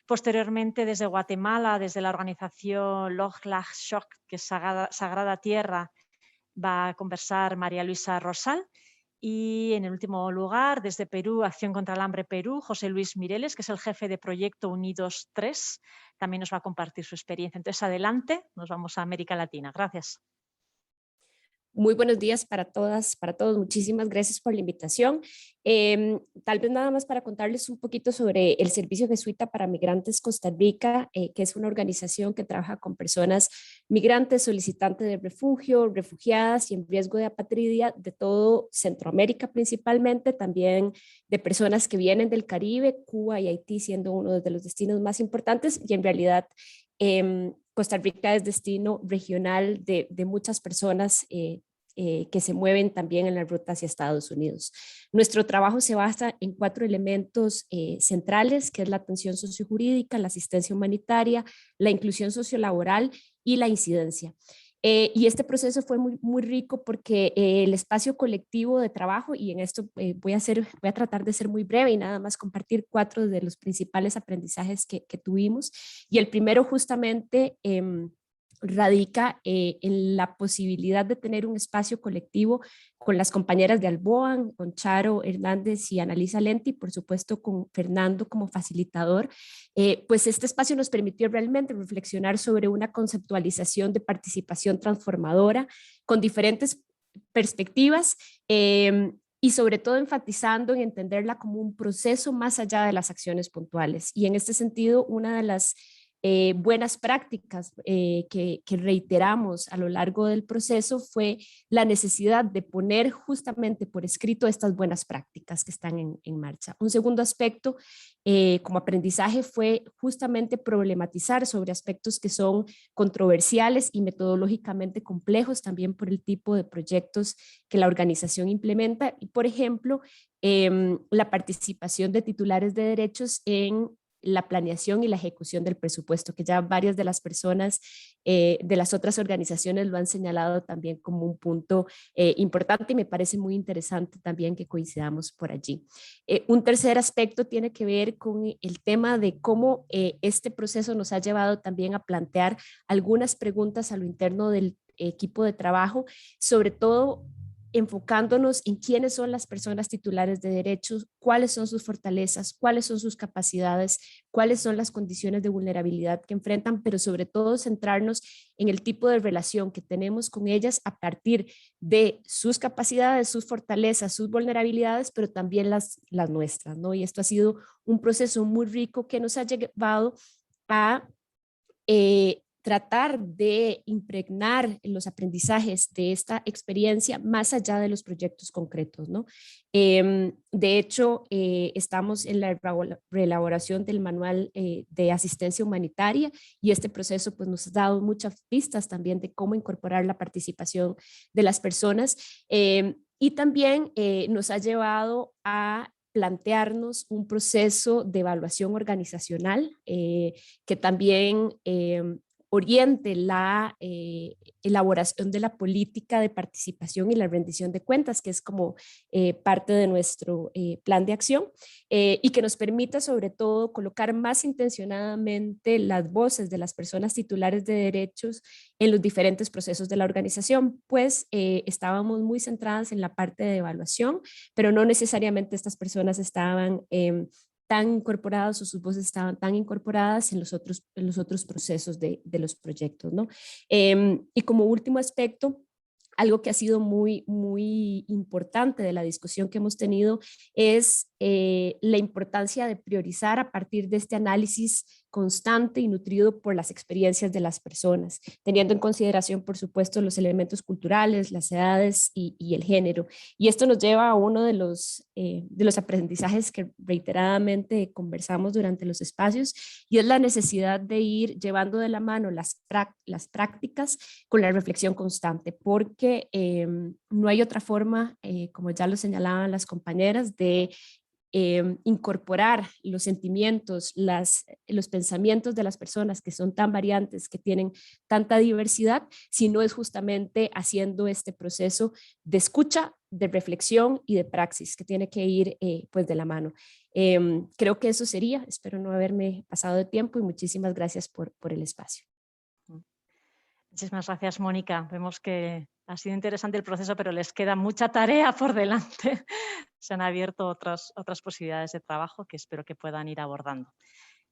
Posteriormente, desde Guatemala, desde la organización Loch Lach Shock, que es Sagrada Tierra, va a conversar María Luisa Rosal. Y en el último lugar, desde Perú, Acción contra el Hambre Perú, José Luis Mireles, que es el jefe de proyecto Unidos 3, también nos va a compartir su experiencia. Entonces, adelante, nos vamos a América Latina. Gracias. Muy buenos días para todas, para todos. Muchísimas gracias por la invitación. Tal vez nada más para contarles un poquito sobre el Servicio Jesuita para Migrantes Costa Rica, que es una organización que trabaja con personas migrantes, solicitantes de refugio, refugiadas y en riesgo de apatridia de todo Centroamérica principalmente, también de personas que vienen del Caribe, Cuba y Haití siendo uno de los destinos más importantes y en realidad Costa Rica es destino regional de muchas personas que se mueven también en la ruta hacia Estados Unidos. Nuestro trabajo se basa en 4 elementos centrales, que es la atención sociojurídica, la asistencia humanitaria, la inclusión sociolaboral y la incidencia. Y este proceso fue muy rico porque el espacio colectivo de trabajo, y en esto voy a tratar de ser muy breve y nada más compartir 4 de los principales aprendizajes que tuvimos. Y el primero justamente radica en la posibilidad de tener un espacio colectivo con las compañeras de Alboan, con Charo Hernández y Annalisa Lenti, y por supuesto con Fernando como facilitador. Pues este espacio nos permitió realmente reflexionar sobre una conceptualización de participación transformadora con diferentes perspectivas y sobre todo enfatizando en entenderla como un proceso más allá de las acciones puntuales. Y en este sentido, una de las buenas prácticas que reiteramos a lo largo del proceso fue la necesidad de poner justamente por escrito estas buenas prácticas que están en marcha. Un segundo aspecto como aprendizaje fue justamente problematizar sobre aspectos que son controversiales y metodológicamente complejos también por el tipo de proyectos que la organización implementa y, por ejemplo, la participación de titulares de derechos en la planeación y la ejecución del presupuesto, que ya varias de las personas de las otras organizaciones lo han señalado también como un punto importante y me parece muy interesante también que coincidamos por allí. Un tercer aspecto tiene que ver con el tema de cómo este proceso nos ha llevado también a plantear algunas preguntas a lo interno del equipo de trabajo, sobre todo enfocándonos en quiénes son las personas titulares de derechos, cuáles son sus fortalezas, cuáles son sus capacidades, cuáles son las condiciones de vulnerabilidad que enfrentan, pero sobre todo centrarnos en el tipo de relación que tenemos con ellas a partir de sus capacidades, sus fortalezas, sus vulnerabilidades, pero también las nuestras, ¿no? Y esto ha sido un proceso muy rico que nos ha llevado a tratar de impregnar los aprendizajes de esta experiencia más allá de los proyectos concretos, ¿no? De hecho, estamos en la reelaboración del manual de asistencia humanitaria y este proceso pues, nos ha dado muchas pistas también de cómo incorporar la participación de las personas y también nos ha llevado a plantearnos un proceso de evaluación organizacional que también oriente la elaboración de la política de participación y la rendición de cuentas, que es como parte de nuestro plan de acción y que nos permita sobre todo colocar más intencionadamente las voces de las personas titulares de derechos en los diferentes procesos de la organización, pues estábamos muy centradas en la parte de evaluación, pero no necesariamente estas personas estaban tan incorporados o sus voces estaban tan incorporadas en los otros procesos de los proyectos, ¿no? Y como último aspecto, algo que ha sido muy importante de la discusión que hemos tenido es la importancia de priorizar a partir de este análisis constante y nutrido por las experiencias de las personas, teniendo en consideración, por supuesto, los elementos culturales, las edades y el género. Y esto nos lleva a uno de los aprendizajes que reiteradamente conversamos durante los espacios y es la necesidad de ir llevando de la mano las prácticas con la reflexión constante, porque no hay otra forma, como ya lo señalaban las compañeras, de incorporar los sentimientos, los pensamientos de las personas que son tan variantes, que tienen tanta diversidad, si no es justamente haciendo este proceso de escucha, de reflexión y de praxis, que tiene que ir pues de la mano. Creo que eso sería, espero no haberme pasado de tiempo y muchísimas gracias por el espacio. Muchísimas gracias, Mónica. Vemos que ha sido interesante el proceso, pero les queda mucha tarea por delante. Se han abierto otras posibilidades de trabajo que espero que puedan ir abordando.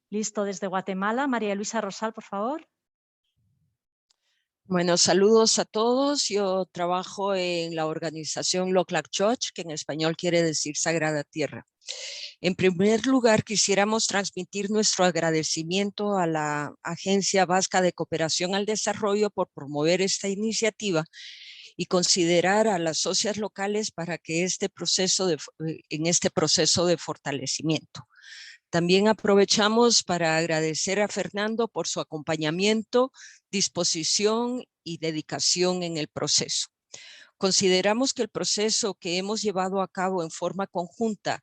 Listo, desde Guatemala, María Luisa Rosal, por favor. Bueno, saludos a todos. Yo trabajo en la organización Loklak Church, que en español quiere decir Sagrada Tierra. En primer lugar, quisiéramos transmitir nuestro agradecimiento a la Agencia Vasca de Cooperación al Desarrollo por promover esta iniciativa y considerar a las socias locales para que en este proceso de fortalecimiento. También aprovechamos para agradecer a Fernando por su acompañamiento, disposición y dedicación en el proceso. Consideramos que el proceso que hemos llevado a cabo en forma conjunta,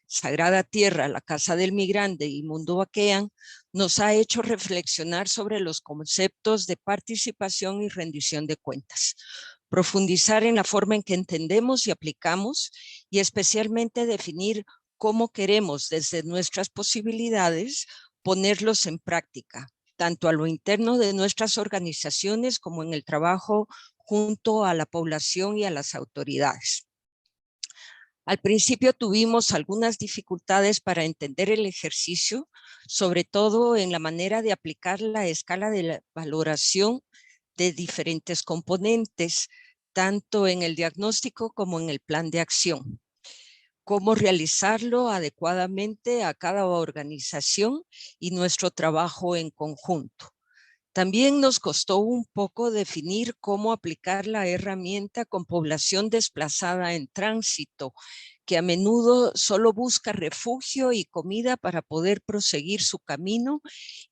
Sagrada Tierra, la Casa del Migrante y Mundo Bakean, nos ha hecho reflexionar sobre los conceptos de participación y rendición de cuentas, profundizar en la forma en que entendemos y aplicamos y especialmente definir cómo queremos desde nuestras posibilidades ponerlos en práctica, tanto a lo interno de nuestras organizaciones como en el trabajo junto a la población y a las autoridades. Al principio tuvimos algunas dificultades para entender el ejercicio, sobre todo en la manera de aplicar la escala de la valoración de diferentes componentes, tanto en el diagnóstico como en el plan de acción. Cómo realizarlo adecuadamente a cada organización y nuestro trabajo en conjunto. También nos costó un poco definir cómo aplicar la herramienta con población desplazada en tránsito, que a menudo solo busca refugio y comida para poder proseguir su camino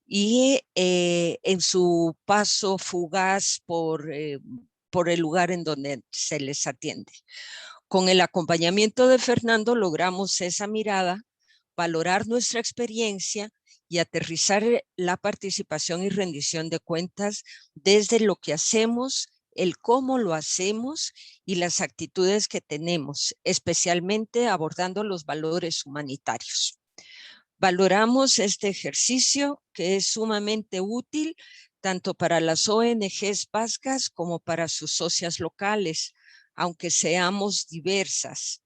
y en su paso fugaz por el lugar en donde se les atiende. Con el acompañamiento de Fernando logramos esa mirada, valorar nuestra experiencia y aterrizar la participación y rendición de cuentas desde lo que hacemos, el cómo lo hacemos y las actitudes que tenemos, especialmente abordando los valores humanitarios. Valoramos este ejercicio que es sumamente útil tanto para las ONGs vascas como para sus socias locales, aunque seamos diversas,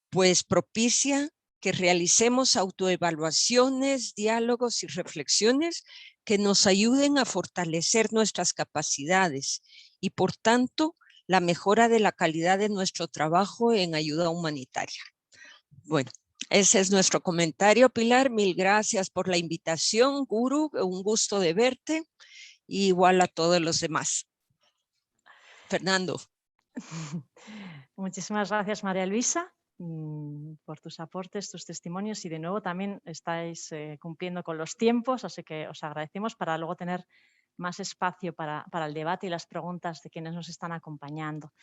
pues propicia que realicemos autoevaluaciones, diálogos y reflexiones que nos ayuden a fortalecer nuestras capacidades y, por tanto, la mejora de la calidad de nuestro trabajo en ayuda humanitaria. Bueno, ese es nuestro comentario, Pilar. Mil gracias por la invitación, Guru. Un gusto de verte. Y igual a todos los demás. Fernando. Muchísimas gracias, María Luisa, por tus aportes, tus testimonios y de nuevo también estáis cumpliendo con los tiempos, así que os agradecemos para luego tener más espacio para el debate y las preguntas de quienes nos están acompañando.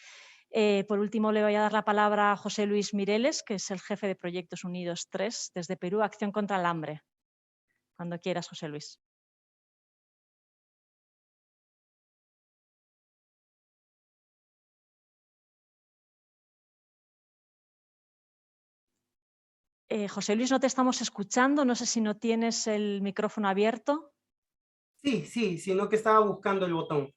Por último, le voy a dar la palabra a José Luis Mireles, que es el jefe de Proyectos Unidos 3 desde Perú, Acción contra el Hambre. Cuando quieras, José Luis. José Luis, no te estamos escuchando. No sé si no tienes el micrófono abierto. Sí, sino que estaba buscando el botón.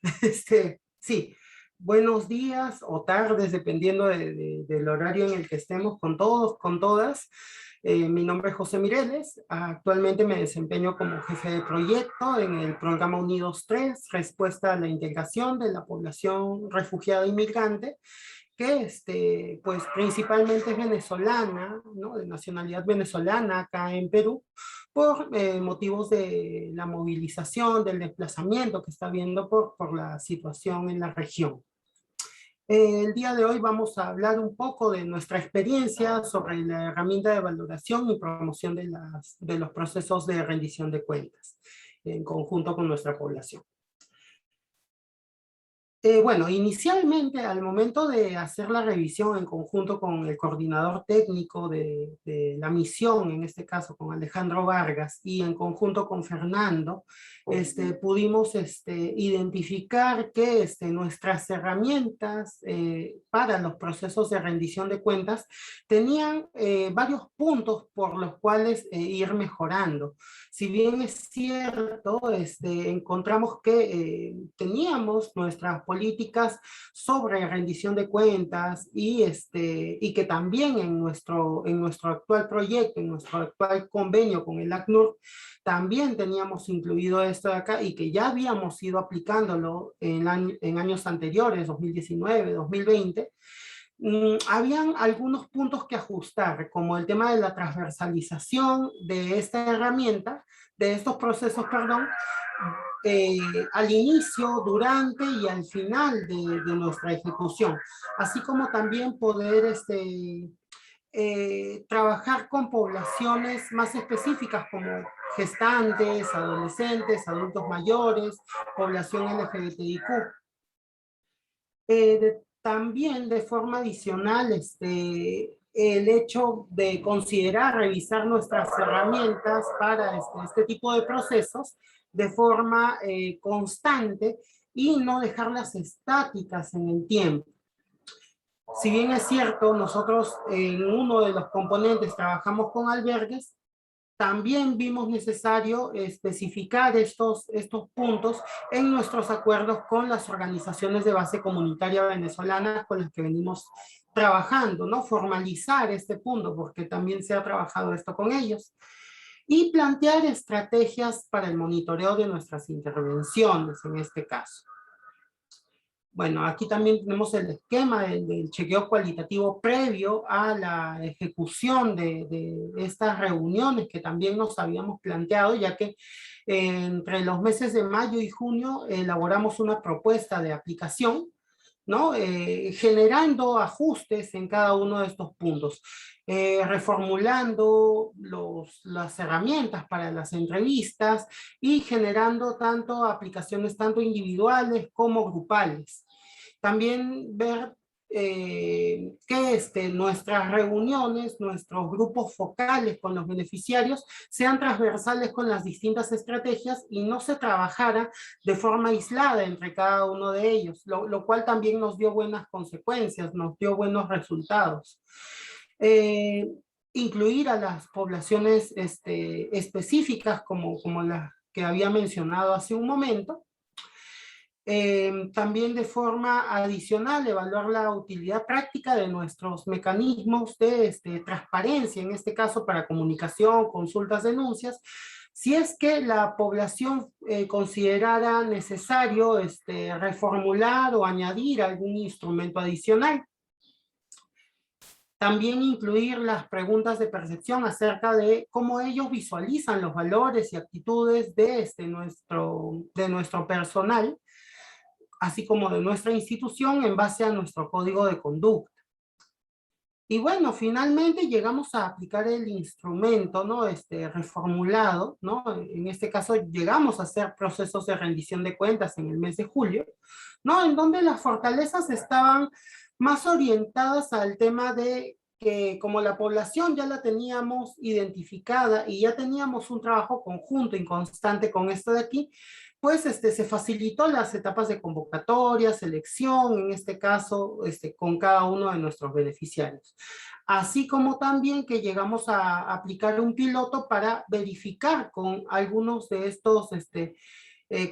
Sí, buenos días o tardes, dependiendo del horario en el que estemos con todos, con todas. Mi nombre es José Mireles. Actualmente me desempeño como jefe de proyecto en el programa Unidos 3, respuesta a la integración de la población refugiada e inmigrante, que pues principalmente es venezolana, ¿no? De nacionalidad venezolana acá en Perú, por motivos de la movilización, del desplazamiento que está habiendo por la situación en la región. El día de hoy vamos a hablar un poco de nuestra experiencia sobre la herramienta de valoración y promoción de los procesos de rendición de cuentas en conjunto con nuestra población. Bueno, inicialmente al momento de hacer la revisión en conjunto con el coordinador técnico de la misión, en este caso con Alejandro Vargas, y en conjunto con Fernando, pudimos identificar que nuestras herramientas para los procesos de rendición de cuentas tenían varios puntos por los cuales ir mejorando. Si bien es cierto, encontramos que teníamos nuestras políticas sobre rendición de cuentas y que también en nuestro actual proyecto, en nuestro actual convenio con el ACNUR, también teníamos incluido esto de acá y que ya habíamos ido aplicándolo en años anteriores, 2019, 2020, habían algunos puntos que ajustar, como el tema de la transversalización de esta herramienta, de estos procesos, perdón, al inicio, durante y al final de nuestra ejecución, así como también poder trabajar con poblaciones más específicas como gestantes, adolescentes, adultos mayores, población LGBTIQ. También de forma adicional, el hecho de considerar revisar nuestras herramientas para este tipo de procesos de forma constante y no dejarlas estáticas en el tiempo. Si bien es cierto, nosotros en uno de los componentes trabajamos con albergues, también vimos necesario especificar estos puntos en nuestros acuerdos con las organizaciones de base comunitaria venezolanas con las que venimos trabajando, ¿no? Formalizar este punto, porque también se ha trabajado esto con ellos. Y plantear estrategias para el monitoreo de nuestras intervenciones en este caso. Bueno, aquí también tenemos el esquema del chequeo cualitativo previo a la ejecución de estas reuniones que también nos habíamos planteado, ya que entre los meses de mayo y junio elaboramos una propuesta de aplicación, ¿no? Generando ajustes en cada uno de estos puntos, reformulando las herramientas para las entrevistas y generando aplicaciones tanto individuales como grupales. También ver que nuestras reuniones, nuestros grupos focales con los beneficiarios sean transversales con las distintas estrategias y no se trabajara de forma aislada entre cada uno de ellos, lo cual también nos dio buenas consecuencias, nos dio buenos resultados. Incluir a las poblaciones específicas como las que había mencionado hace un momento. También de forma adicional evaluar la utilidad práctica de nuestros mecanismos de transparencia, en este caso para comunicación, consultas, denuncias, si es que la población considerara necesario reformular o añadir algún instrumento adicional. También incluir las preguntas de percepción acerca de cómo ellos visualizan los valores y actitudes de nuestro personal, así como de nuestra institución en base a nuestro código de conducta. Y bueno, finalmente llegamos a aplicar el instrumento, ¿no? Reformulado, ¿no? En este caso llegamos a hacer procesos de rendición de cuentas en el mes de julio, ¿no? En donde las fortalezas estaban más orientadas al tema de que como la población ya la teníamos identificada y ya teníamos un trabajo conjunto y constante con esto de aquí, pues se facilitó las etapas de convocatoria, selección, en este caso, con cada uno de nuestros beneficiarios. Así como también que llegamos a aplicar un piloto para verificar con algunos de estos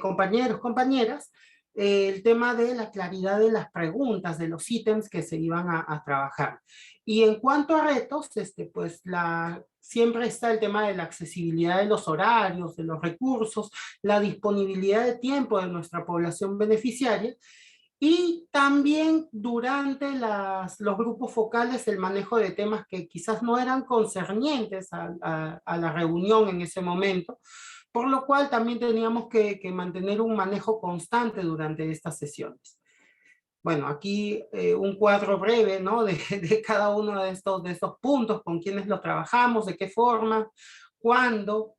compañeros, compañeras, el tema de la claridad de las preguntas, de los ítems que se iban a trabajar. Y en cuanto a retos, pues siempre está el tema de la accesibilidad de los horarios, de los recursos, la disponibilidad de tiempo de nuestra población beneficiaria, y también durante los grupos focales el manejo de temas que quizás no eran concernientes a la reunión en ese momento, por lo cual también teníamos que mantener un manejo constante durante estas sesiones. Bueno, aquí un cuadro breve, ¿no? de cada uno de estos puntos, con quiénes lo trabajamos, de qué forma, cuándo,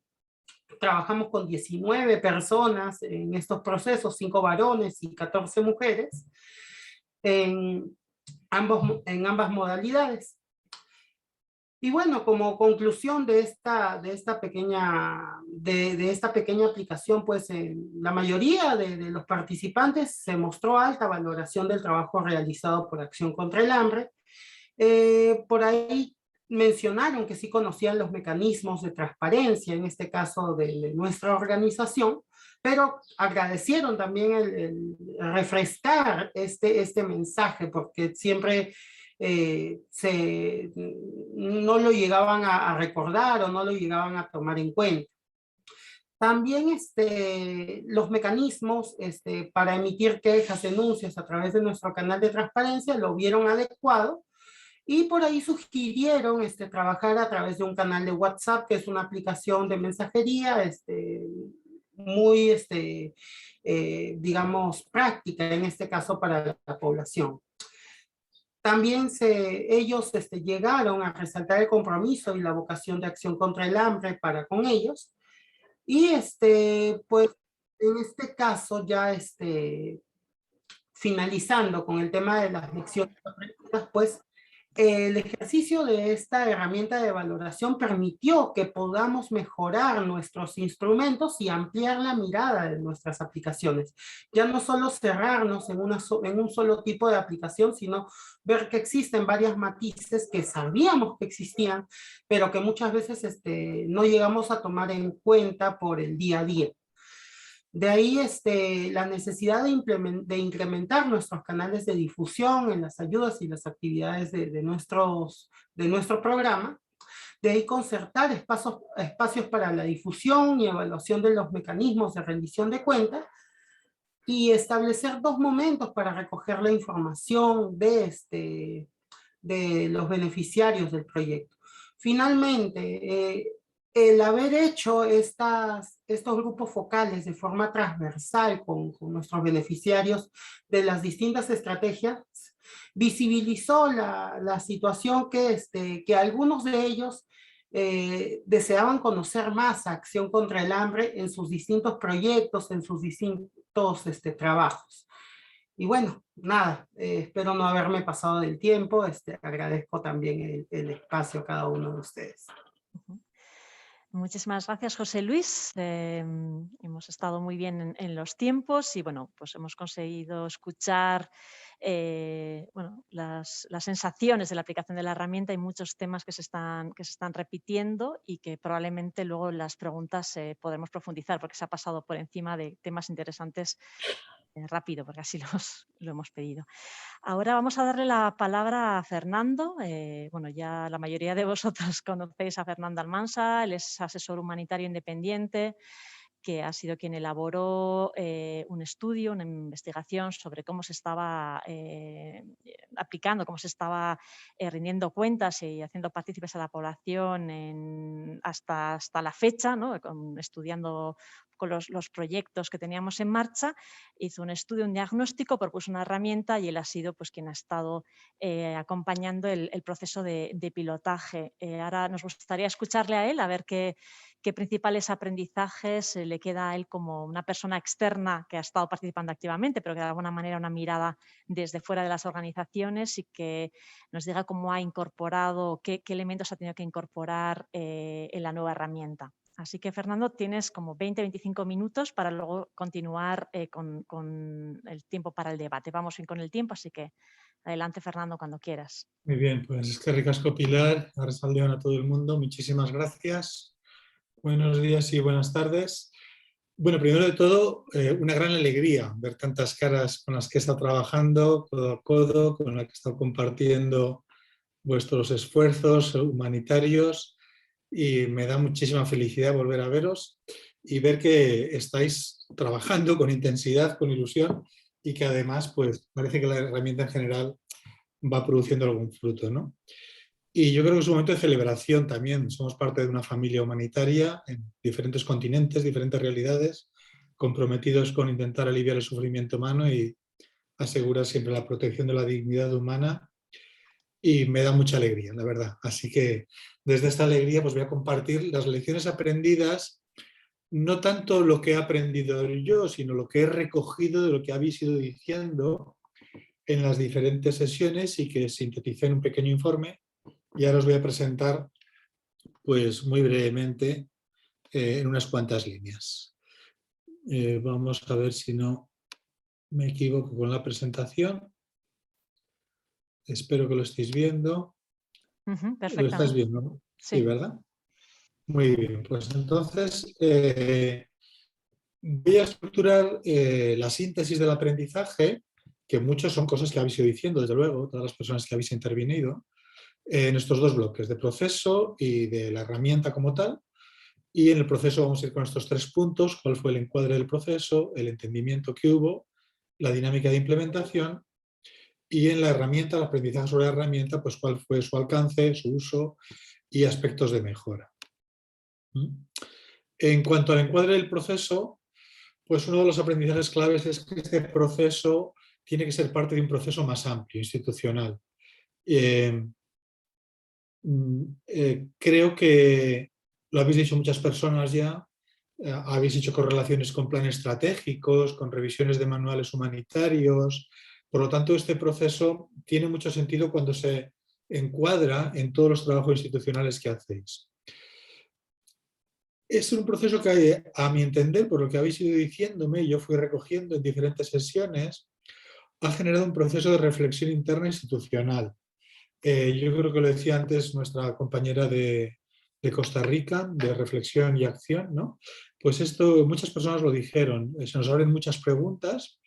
Trabajamos con 19 personas en estos procesos, 5 varones y 14 mujeres, en ambas modalidades. Y bueno, como conclusión de esta pequeña aplicación, pues la mayoría de los participantes se mostró alta valoración del trabajo realizado por Acción contra el Hambre. Por ahí mencionaron que sí conocían los mecanismos de transparencia, en este caso de nuestra organización, pero agradecieron también el refrescar este mensaje, porque siempre no lo llegaban a recordar o no lo llegaban a tomar en cuenta. También los mecanismos para emitir quejas, denuncias a través de nuestro canal de transparencia lo vieron adecuado y por ahí sugirieron trabajar a través de un canal de WhatsApp, que es una aplicación de mensajería muy, digamos, práctica en este caso para la población. También ellos llegaron a resaltar el compromiso y la vocación de Acción contra el Hambre para con ellos. Y pues en este caso ya finalizando con el tema de las lecciones aprendidas, pues el ejercicio de esta herramienta de valoración permitió que podamos mejorar nuestros instrumentos y ampliar la mirada de nuestras aplicaciones. Ya no solo cerrarnos en un solo tipo de aplicación, sino ver que existen varias matices que sabíamos que existían, pero que muchas veces no llegamos a tomar en cuenta por el día a día. De ahí la necesidad de incrementar nuestros canales de difusión en las ayudas y las actividades de nuestro programa. De ahí concertar espacios para la difusión y evaluación de los mecanismos de rendición de cuentas y establecer 2 momentos para recoger la información de los beneficiarios del proyecto. Finalmente, el haber hecho estos grupos focales de forma transversal con nuestros beneficiarios de las distintas estrategias, visibilizó la situación que algunos de ellos deseaban conocer más a Acción contra el Hambre en sus distintos proyectos, en sus distintos trabajos. Y bueno, nada, espero no haberme pasado del tiempo, agradezco también el espacio a cada uno de ustedes. Muchísimas gracias, José Luis. Hemos estado muy bien en los tiempos y bueno, pues hemos conseguido escuchar las sensaciones de la aplicación de la herramienta y muchos temas que se están repitiendo y que probablemente luego en las preguntas podremos profundizar porque se ha pasado por encima de temas interesantes rápido, porque así lo hemos pedido. Ahora vamos a darle la palabra a Fernando. Bueno, ya la mayoría de vosotros conocéis a Fernando Almansa, él es asesor humanitario independiente, que ha sido quien elaboró un estudio, una investigación sobre cómo se estaba aplicando, cómo se estaba rindiendo cuentas y haciendo partícipes a la población hasta la fecha, ¿no? Estudiando con los proyectos que teníamos en marcha, hizo un estudio, un diagnóstico, propuso una herramienta y él ha sido pues, quien ha estado acompañando el proceso de pilotaje. Ahora nos gustaría escucharle a él, a ver qué principales aprendizajes le queda a él como una persona externa que ha estado participando activamente, pero que de alguna manera una mirada desde fuera de las organizaciones y que nos diga cómo ha incorporado, qué elementos ha tenido que incorporar en la nueva herramienta. Así que, Fernando, tienes como 20-25 minutos para luego continuar con el tiempo para el debate. Vamos bien con el tiempo, así que adelante, Fernando, cuando quieras. Muy bien, pues es que ricasco, Pilar, arrasaldeo a todo el mundo. Muchísimas gracias. Buenos días y buenas tardes. Bueno, primero de todo, una gran alegría ver tantas caras con las que he estado trabajando, codo a codo, con las que he estado compartiendo vuestros esfuerzos humanitarios. Y me da muchísima felicidad volver a veros y ver que estáis trabajando con intensidad, con ilusión y que además pues, parece que la herramienta en general va produciendo algún fruto, ¿no? Y yo creo que es un momento de celebración también. Somos parte de una familia humanitaria en diferentes continentes, diferentes realidades, comprometidos con intentar aliviar el sufrimiento humano y asegurar siempre la protección de la dignidad humana. Y me da mucha alegría, la verdad. Así que desde esta alegría pues voy a compartir las lecciones aprendidas no tanto lo que he aprendido yo, sino lo que he recogido de lo que habéis ido diciendo en las diferentes sesiones y que sinteticé en un pequeño informe. Y ahora os voy a presentar pues muy brevemente en unas cuantas líneas. Vamos a ver si no me equivoco con la presentación. Espero que lo estéis viendo. Perfectamente. Lo estáis viendo, ¿no? Sí, ¿verdad? Muy bien, pues entonces voy a estructurar la síntesis del aprendizaje, que muchos son cosas que habéis ido diciendo, desde luego, todas las personas que habéis intervenido, en estos dos bloques, de proceso y de la herramienta como tal. Y en el proceso vamos a ir con estos 3 puntos: cuál fue el encuadre del proceso, el entendimiento que hubo, la dinámica de implementación, y en la herramienta, el aprendizaje sobre la herramienta, pues cuál fue su alcance, su uso y aspectos de mejora. En cuanto al encuadre del proceso, pues uno de los aprendizajes claves es que este proceso tiene que ser parte de un proceso más amplio, institucional. Creo que lo habéis dicho muchas personas ya, habéis hecho correlaciones con planes estratégicos, con revisiones de manuales humanitarios. Por lo tanto, este proceso tiene mucho sentido cuando se encuadra en todos los trabajos institucionales que hacéis. Es un proceso que, a mi entender, por lo que habéis ido diciéndome, yo fui recogiendo en diferentes sesiones, ha generado un proceso de reflexión interna institucional. Yo creo que lo decía antes nuestra compañera de Costa Rica, de reflexión y acción, ¿no? Pues esto, muchas personas lo dijeron, se nos abren muchas preguntas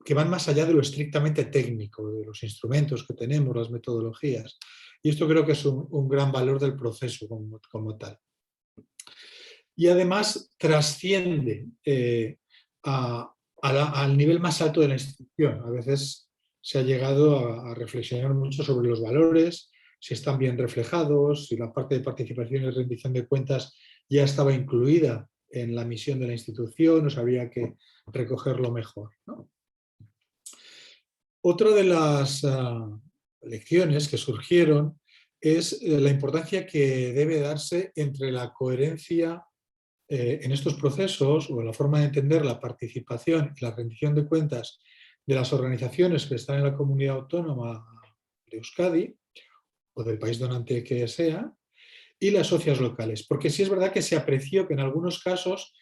que van más allá de lo estrictamente técnico, de los instrumentos que tenemos, las metodologías. Y esto creo que es un gran valor del proceso como tal. Y además trasciende al nivel más alto de la institución. A veces se ha llegado a reflexionar mucho sobre los valores, si están bien reflejados, si la parte de participación y rendición de cuentas ya estaba incluida en la misión de la institución, o habría que recogerlo mejor, ¿no? Otra de las lecciones que surgieron es la importancia que debe darse entre la coherencia en estos procesos, o la forma de entender la participación y la rendición de cuentas de las organizaciones que están en la comunidad autónoma de Euskadi o del país donante que sea, y las socias locales. Porque sí es verdad que se apreció que en algunos casos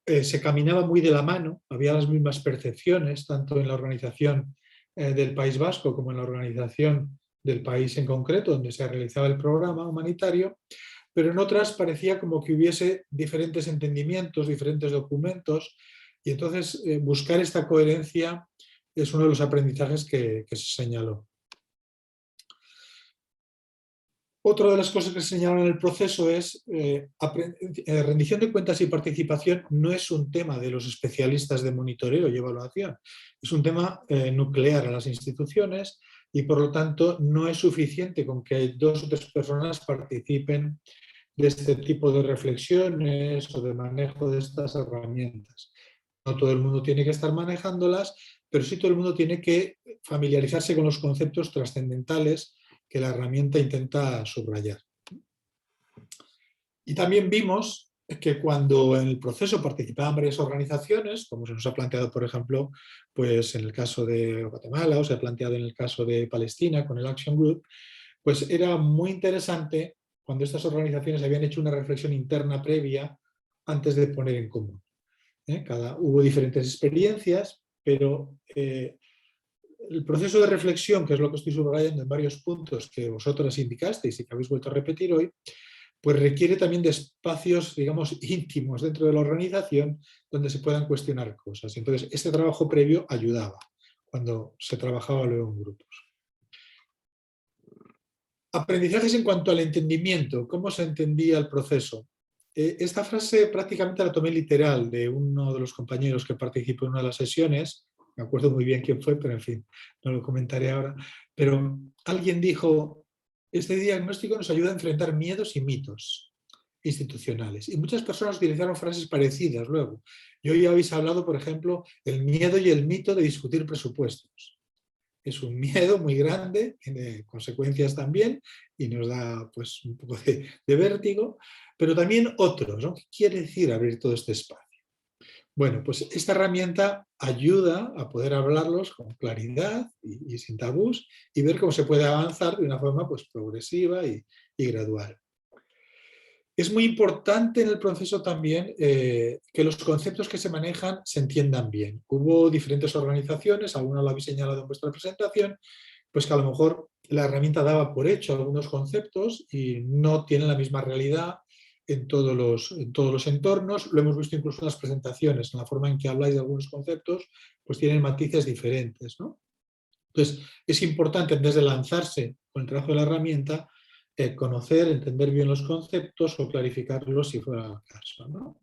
se caminaba muy de la mano, había las mismas percepciones, tanto en la organización del País Vasco como en la organización del país en concreto, donde se realizaba el programa humanitario, pero en otras parecía como que hubiese diferentes entendimientos, diferentes documentos, y entonces buscar esta coherencia es uno de los aprendizajes que se señaló. Otra de las cosas que se señalan en el proceso es rendición de cuentas y participación no es un tema de los especialistas de monitoreo y evaluación, es un tema nuclear a las instituciones, y por lo tanto no es suficiente con que 2 o 3 personas participen de este tipo de reflexiones o de manejo de estas herramientas. No todo el mundo tiene que estar manejándolas, pero sí todo el mundo tiene que familiarizarse con los conceptos trascendentales que la herramienta intenta subrayar. Y también vimos que cuando en el proceso participaban varias organizaciones, como se nos ha planteado, por ejemplo, pues en el caso de Guatemala, o se ha planteado en el caso de Palestina con el Action Group, pues era muy interesante cuando estas organizaciones habían hecho una reflexión interna previa antes de poner en común. Hubo diferentes experiencias, pero el proceso de reflexión, que es lo que estoy subrayando en varios puntos que vosotras indicasteis y que habéis vuelto a repetir hoy, pues requiere también de espacios, digamos, íntimos dentro de la organización donde se puedan cuestionar cosas. Entonces, este trabajo previo ayudaba cuando se trabajaba luego en grupos. Aprendizajes en cuanto al entendimiento, cómo se entendía el proceso. Esta frase prácticamente la tomé literal de uno de los compañeros que participó en una de las sesiones, me acuerdo muy bien quién fue, pero en fin, no lo comentaré ahora, pero alguien dijo: este diagnóstico nos ayuda a enfrentar miedos y mitos institucionales. Y muchas personas utilizaron frases parecidas luego. Y hoy habéis hablado, por ejemplo, el miedo y el mito de discutir presupuestos. es un miedo muy grande, tiene consecuencias también y nos da pues, un poco de vértigo, pero también otros, ¿no? ¿Qué quiere decir abrir todo este espacio? Bueno, pues esta herramienta ayuda a poder hablarlos con claridad y sin tabús y ver cómo se puede avanzar de una forma pues, progresiva y gradual. Es muy importante en el proceso también que los conceptos que se manejan se entiendan bien. Hubo diferentes organizaciones, algunas lo habéis señalado en vuestra presentación, pues que a lo mejor la herramienta daba por hecho algunos conceptos y no tienen la misma realidad en todos los entornos. Lo hemos visto incluso en las presentaciones, en la forma en que habláis de algunos conceptos, pues tienen matices diferentes, ¿no? Entonces, es importante antes de lanzarse con el trabajo de la herramienta, conocer, entender bien los conceptos o clarificarlos si fuera el caso, ¿no?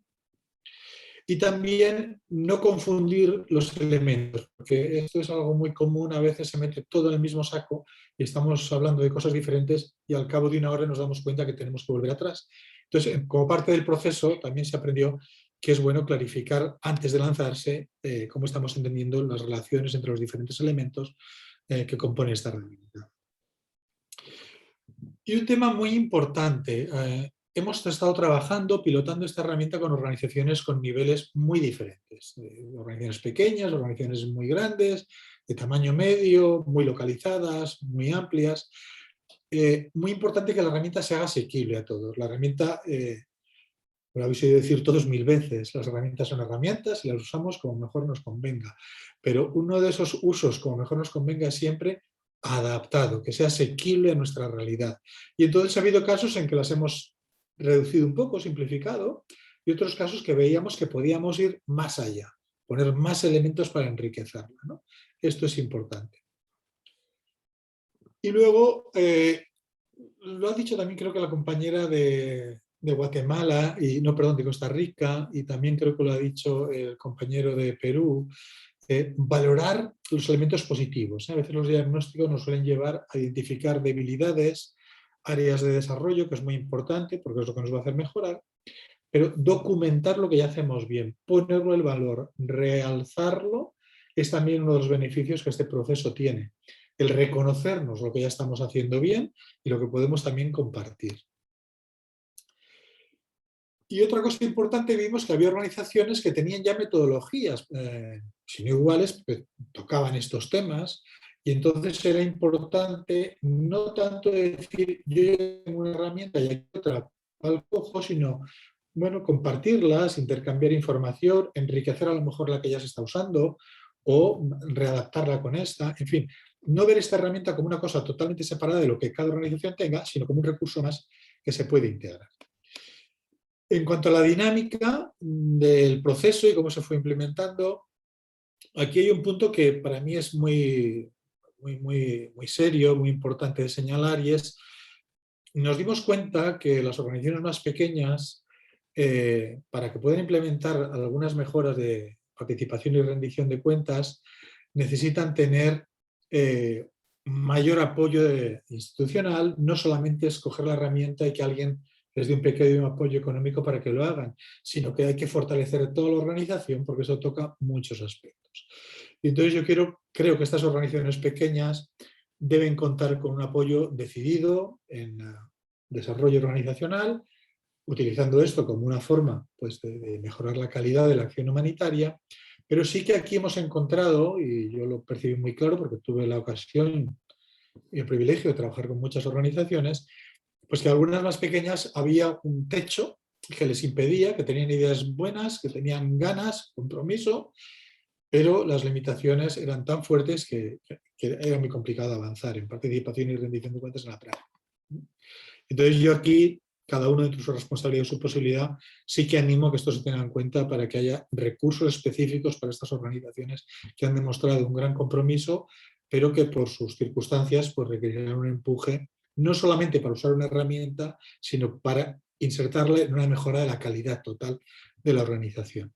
Y también no confundir los elementos, porque esto es algo muy común, a veces se mete todo en el mismo saco y estamos hablando de cosas diferentes y al cabo de una hora nos damos cuenta que tenemos que volver atrás. Entonces, como parte del proceso, también se aprendió que es bueno clarificar antes de lanzarse cómo estamos entendiendo las relaciones entre los diferentes elementos que compone esta herramienta. Y un tema muy importante, hemos estado trabajando, pilotando esta herramienta con organizaciones con niveles muy diferentes. Organizaciones pequeñas, organizaciones muy grandes, de tamaño medio, muy localizadas, muy amplias. Muy importante que la herramienta se haga asequible a todos. La herramienta, lo habéis oído decir todos 1000 veces, las herramientas son herramientas y las usamos como mejor nos convenga. Pero uno de esos usos como mejor nos convenga es siempre adaptado, que sea asequible a nuestra realidad. Y entonces ha habido casos en que las hemos reducido un poco, simplificado, y otros casos que veíamos que podíamos ir más allá, poner más elementos para enriquecerla, ¿no? Esto es importante. Y luego, lo ha dicho también creo que la compañera de Guatemala, de Costa Rica, y también creo que lo ha dicho el compañero de Perú, valorar los elementos positivos. A veces los diagnósticos nos suelen llevar a identificar debilidades, áreas de desarrollo, que es muy importante porque es lo que nos va a hacer mejorar, pero documentar lo que ya hacemos bien, ponerlo en valor, realzarlo, es también uno de los beneficios que este proceso tiene. El reconocernos lo que ya estamos haciendo bien y lo que podemos también compartir. Y otra cosa importante, vimos que había organizaciones que tenían ya metodologías, si no iguales, que tocaban estos temas, y entonces era importante no tanto decir yo tengo una herramienta y hay otra al cojo, sino bueno, compartirlas, intercambiar información, enriquecer a lo mejor la que ya se está usando o readaptarla con esta, en fin, no ver esta herramienta como una cosa totalmente separada de lo que cada organización tenga, sino como un recurso más que se puede integrar. En cuanto a la dinámica del proceso y cómo se fue implementando, aquí hay un punto que para mí es muy serio, muy importante de señalar, y es, nos dimos cuenta que las organizaciones más pequeñas, para que puedan implementar algunas mejoras de participación y rendición de cuentas, necesitan tener mayor apoyo institucional, no solamente escoger la herramienta y que alguien les dé un pequeño apoyo económico para que lo hagan, sino que hay que fortalecer toda la organización porque eso toca muchos aspectos. Y entonces yo creo que estas organizaciones pequeñas deben contar con un apoyo decidido en desarrollo organizacional, utilizando esto como una forma pues, de mejorar la calidad de la acción humanitaria, pero sí que aquí hemos encontrado, y yo lo percibí muy claro porque tuve la ocasión y el privilegio de trabajar con muchas organizaciones, pues que algunas más pequeñas había un techo que les impedía, que tenían ideas buenas, que tenían ganas, compromiso, pero las limitaciones eran tan fuertes que era muy complicado avanzar en participación y rendición de cuentas en la práctica. Entonces yo aquí, cada uno dentro de su responsabilidad y su posibilidad, sí que animo a que esto se tenga en cuenta para que haya recursos específicos para estas organizaciones que han demostrado un gran compromiso, pero que por sus circunstancias pues, requerirán un empuje, no solamente para usar una herramienta, sino para insertarla en una mejora de la calidad total de la organización.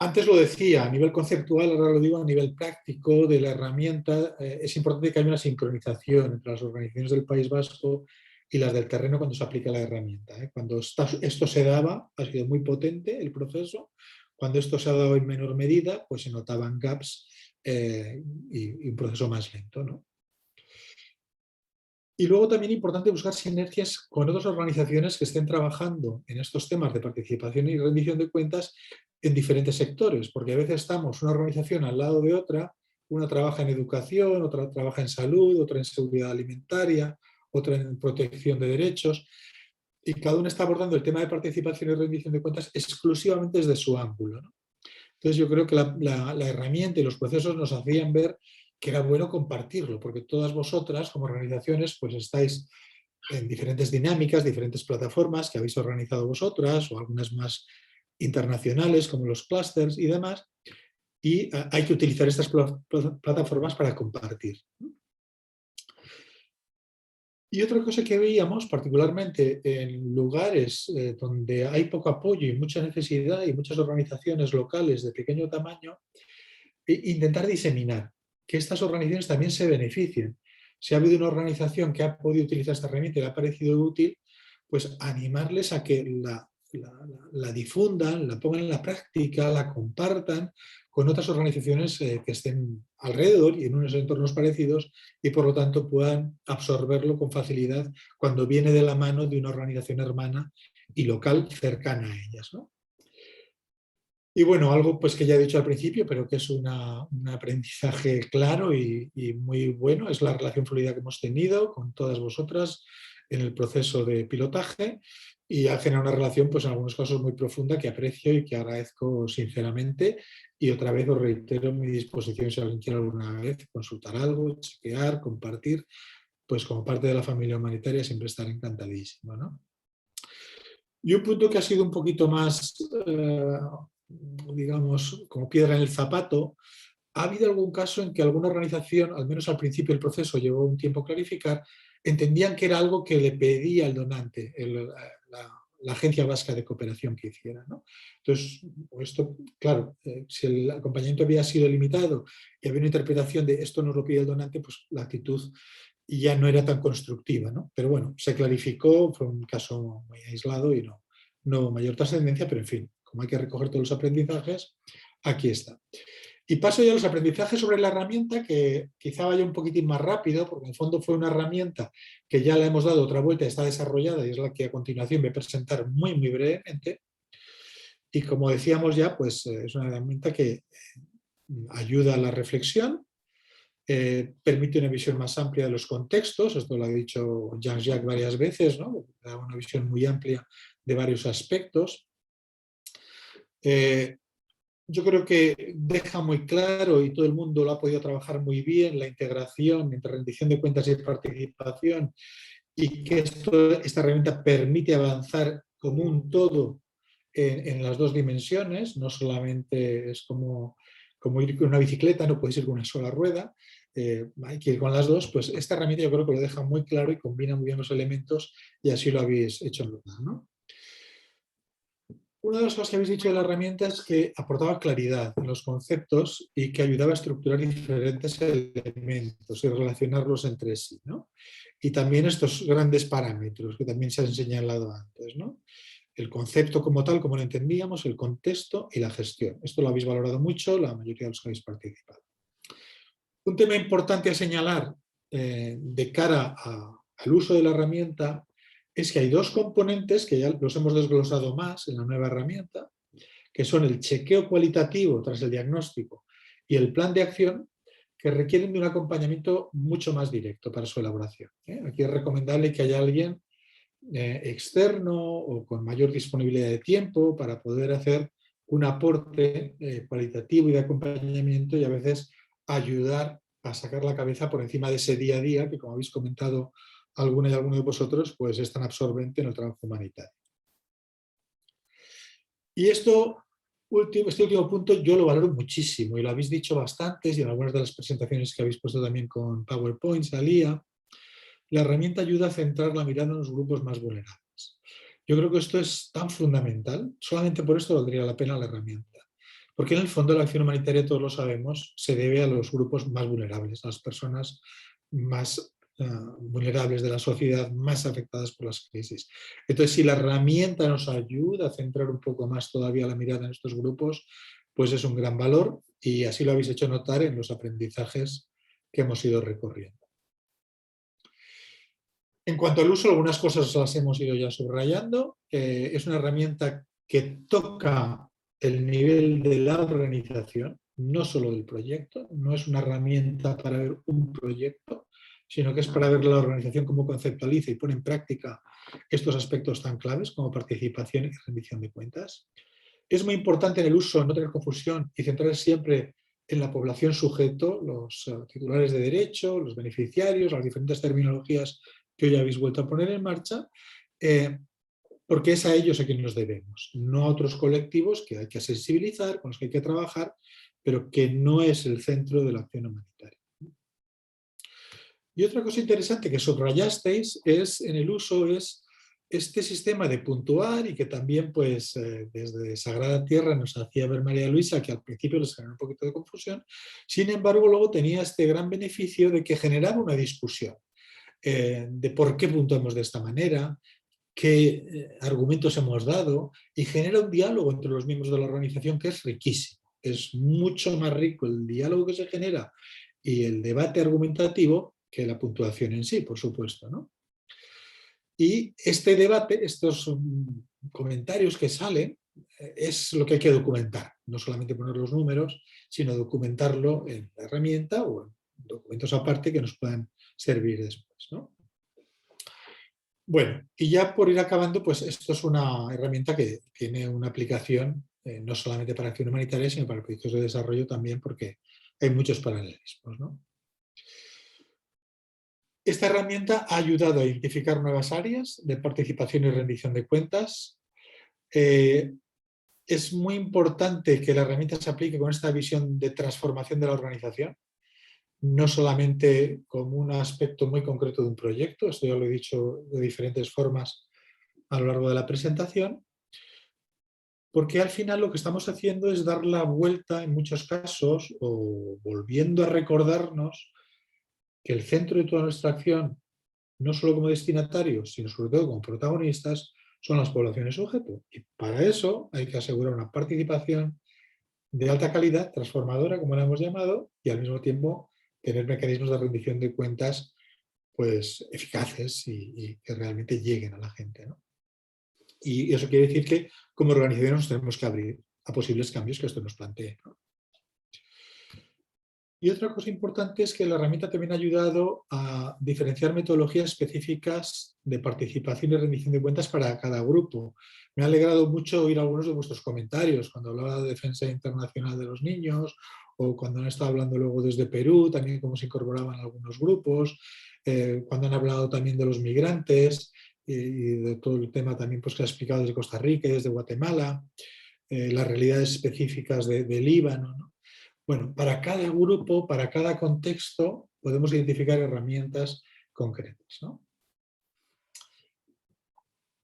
Antes lo decía, a nivel conceptual, ahora lo digo a nivel práctico de la herramienta, es importante que haya una sincronización entre las organizaciones del País Vasco y las del terreno cuando se aplica la herramienta. Cuando esto se daba, ha sido muy potente el proceso. Cuando esto se ha dado en menor medida, pues se notaban gaps y un proceso más lento, ¿no? Y luego también es importante buscar sinergias con otras organizaciones que estén trabajando en estos temas de participación y rendición de cuentas en diferentes sectores, porque a veces estamos una organización al lado de otra, una trabaja en educación, otra trabaja en salud, otra en seguridad alimentaria, otra en protección de derechos, y cada uno está abordando el tema de participación y rendición de cuentas exclusivamente desde su ángulo, ¿no? Entonces yo creo que la herramienta y los procesos nos hacían ver que era bueno compartirlo, porque todas vosotras como organizaciones pues estáis en diferentes dinámicas, diferentes plataformas que habéis organizado vosotras o algunas más internacionales como los clústeres y demás, y hay que utilizar estas plataformas para compartir. Y otra cosa que veíamos, particularmente en lugares donde hay poco apoyo y mucha necesidad y muchas organizaciones locales de pequeño tamaño, intentar diseminar, que estas organizaciones también se beneficien. Si ha habido una organización que ha podido utilizar esta herramienta y le ha parecido útil, pues animarles a que la difundan, la pongan en la práctica, la compartan con otras organizaciones que estén alrededor y en unos entornos parecidos y por lo tanto puedan absorberlo con facilidad cuando viene de la mano de una organización hermana y local cercana a ellas, ¿no? Y bueno, algo pues que ya he dicho al principio, pero que es un aprendizaje claro y muy bueno, es la relación fluida que hemos tenido con todas vosotras en el proceso de pilotaje y ha generado una relación pues en algunos casos muy profunda que aprecio y que agradezco sinceramente, y otra vez os reitero mi disposición si alguien quiere alguna vez consultar algo, chequear, compartir, pues como parte de la familia humanitaria siempre estaré encantadísimo, ¿no? Y un punto que ha sido un poquito más, digamos, como piedra en el zapato, ha habido algún caso en que alguna organización, al menos al principio del proceso, llevó un tiempo clarificar, entendían que era algo que le pedía el donante, la Agencia Vasca de Cooperación que hiciera, ¿no? Entonces, esto, claro, si el acompañamiento había sido limitado y había una interpretación de esto nos lo pide el donante, pues la actitud ya no era tan constructiva, ¿no? Pero bueno, se clarificó, fue un caso muy aislado y no mayor trascendencia, pero en fin, como hay que recoger todos los aprendizajes, aquí está. Y paso ya a los aprendizajes sobre la herramienta, que quizá vaya un poquitín más rápido, porque en el fondo fue una herramienta que ya le hemos dado otra vuelta, está desarrollada y es la que a continuación voy a presentar muy brevemente. Y como decíamos ya, pues es una herramienta que ayuda a la reflexión, permite una visión más amplia de los contextos, esto lo ha dicho Jean-Jacques varias veces, ¿no? Da una visión muy amplia de varios aspectos. Yo creo que deja muy claro, y todo el mundo lo ha podido trabajar muy bien, la integración entre rendición de cuentas y participación, y que esta herramienta permite avanzar como un todo en las dos dimensiones, no solamente es como ir con una bicicleta, no puedes ir con una sola rueda, hay que ir con las dos, pues esta herramienta yo creo que lo deja muy claro y combina muy bien los elementos y así lo habéis hecho en lugar, ¿no? Una de las cosas que habéis dicho de la herramienta es que aportaba claridad en los conceptos y que ayudaba a estructurar diferentes elementos y relacionarlos entre sí, ¿no? Y también estos grandes parámetros que también se han señalado antes, ¿no? El concepto como tal, como lo entendíamos, el contexto y la gestión. Esto lo habéis valorado mucho, la mayoría de los que habéis participado. Un tema importante a señalar de cara al uso de la herramienta es que hay dos componentes que ya los hemos desglosado más en la nueva herramienta, que son el chequeo cualitativo tras el diagnóstico y el plan de acción, que requieren de un acompañamiento mucho más directo para su elaboración. Aquí es recomendable que haya alguien externo o con mayor disponibilidad de tiempo para poder hacer un aporte cualitativo y de acompañamiento y a veces ayudar a sacar la cabeza por encima de ese día a día que, como habéis comentado alguna y alguno de vosotros, pues es tan absorbente en el trabajo humanitario. Y este último punto yo lo valoro muchísimo y lo habéis dicho bastantes y en algunas de las presentaciones que habéis puesto también con PowerPoint salía. La herramienta ayuda a centrar la mirada en los grupos más vulnerables. Yo creo que esto es tan fundamental, solamente por esto valdría la pena la herramienta. Porque en el fondo la acción humanitaria, todos lo sabemos, se debe a los grupos más vulnerables, a las personas más vulnerables de la sociedad, más afectadas por las crisis. Entonces, si la herramienta nos ayuda a centrar un poco más todavía la mirada en estos grupos, pues es un gran valor y así lo habéis hecho notar en los aprendizajes que hemos ido recorriendo. En cuanto al uso, algunas cosas las hemos ido ya subrayando. Es una herramienta que toca el nivel de la organización, no solo del proyecto, no es una herramienta para ver un proyecto, sino que es para ver la organización cómo conceptualiza y pone en práctica estos aspectos tan claves como participación y rendición de cuentas. Es muy importante en el uso no tener confusión y centrar siempre en la población sujeto, los titulares de derecho, los beneficiarios, las diferentes terminologías que hoy habéis vuelto a poner en marcha, porque es a ellos a quienes nos debemos, no a otros colectivos que hay que sensibilizar, con los que hay que trabajar, pero que no es el centro de la acción humanitaria. Y otra cosa interesante que subrayasteis es en el uso es este sistema de puntuar y que también pues desde Sagrada Tierra nos hacía ver María Luisa, que al principio les generó un poquito de confusión, sin embargo luego tenía este gran beneficio de que generaba una discusión de por qué puntuamos de esta manera, qué argumentos hemos dado y genera un diálogo entre los miembros de la organización que es riquísimo. Es mucho más rico el diálogo que se genera y el debate argumentativo que la puntuación en sí, por supuesto, ¿no? Y este debate, estos comentarios que salen, es lo que hay que documentar. No solamente poner los números, sino documentarlo en la herramienta o en documentos aparte que nos puedan servir después, ¿no? Bueno, y ya por ir acabando, pues esto es una herramienta que tiene una aplicación no solamente para acción humanitaria, sino para proyectos de desarrollo también, porque hay muchos paralelismos, ¿no? Esta herramienta ha ayudado a identificar nuevas áreas de participación y rendición de cuentas. Es muy importante que la herramienta se aplique con esta visión de transformación de la organización, no solamente como un aspecto muy concreto de un proyecto, esto ya lo he dicho de diferentes formas a lo largo de la presentación, porque al final lo que estamos haciendo es dar la vuelta en muchos casos o volviendo a recordarnos que el centro de toda nuestra acción, no solo como destinatarios, sino sobre todo como protagonistas, son las poblaciones sujeto. Y para eso hay que asegurar una participación de alta calidad, transformadora, como la hemos llamado, y al mismo tiempo tener mecanismos de rendición de cuentas pues, eficaces y que realmente lleguen a la gente, ¿no? Y eso quiere decir que como organización nos tenemos que abrir a posibles cambios que esto nos plantee, ¿no? Y otra cosa importante es que la herramienta también ha ayudado a diferenciar metodologías específicas de participación y rendición de cuentas para cada grupo. Me ha alegrado mucho oír algunos de vuestros comentarios cuando hablaba de defensa internacional de los niños o cuando han estado hablando luego desde Perú, también cómo se incorporaban algunos grupos, cuando han hablado también de los migrantes y de todo el tema también pues, que ha explicado desde Costa Rica y desde Guatemala, las realidades específicas de Líbano, ¿no? Bueno, para cada grupo, para cada contexto, podemos identificar herramientas concretas, ¿no?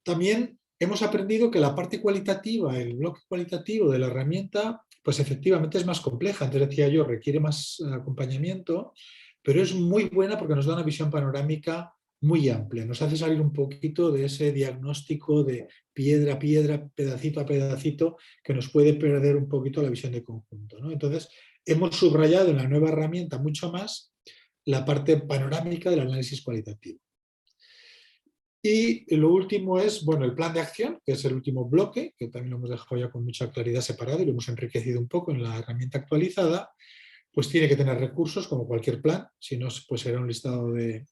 También hemos aprendido que la parte cualitativa, el bloque cualitativo de la herramienta, pues efectivamente es más compleja. Antes decía yo, requiere más acompañamiento, pero es muy buena porque nos da una visión panorámica muy amplia. Nos hace salir un poquito de ese diagnóstico de piedra a piedra, pedacito a pedacito, que nos puede perder un poquito la visión de conjunto, ¿no? Entonces, hemos subrayado en la nueva herramienta mucho más la parte panorámica del análisis cualitativo. Y lo último es, bueno, el plan de acción, que es el último bloque, que también lo hemos dejado ya con mucha claridad separado y lo hemos enriquecido un poco en la herramienta actualizada, pues tiene que tener recursos como cualquier plan, si no, pues será un listado de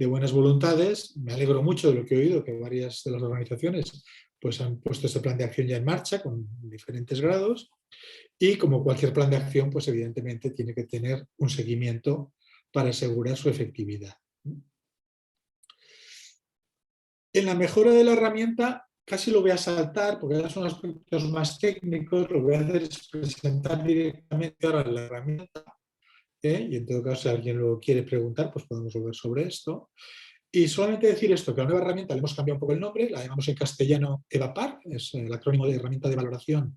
buenas voluntades. Me alegro mucho de lo que he oído, que varias de las organizaciones pues han puesto ese plan de acción ya en marcha con diferentes grados. Y como cualquier plan de acción, pues evidentemente tiene que tener un seguimiento para asegurar su efectividad. En la mejora de la herramienta casi lo voy a saltar porque ahora son aspectos más técnicos, lo que voy a hacer es presentar directamente ahora la herramienta y en todo caso si alguien lo quiere preguntar pues podemos volver sobre esto. Y solamente decir esto, que a la nueva herramienta le hemos cambiado un poco el nombre, la llamamos en castellano EVAPAR, es el acrónimo de herramienta de valoración,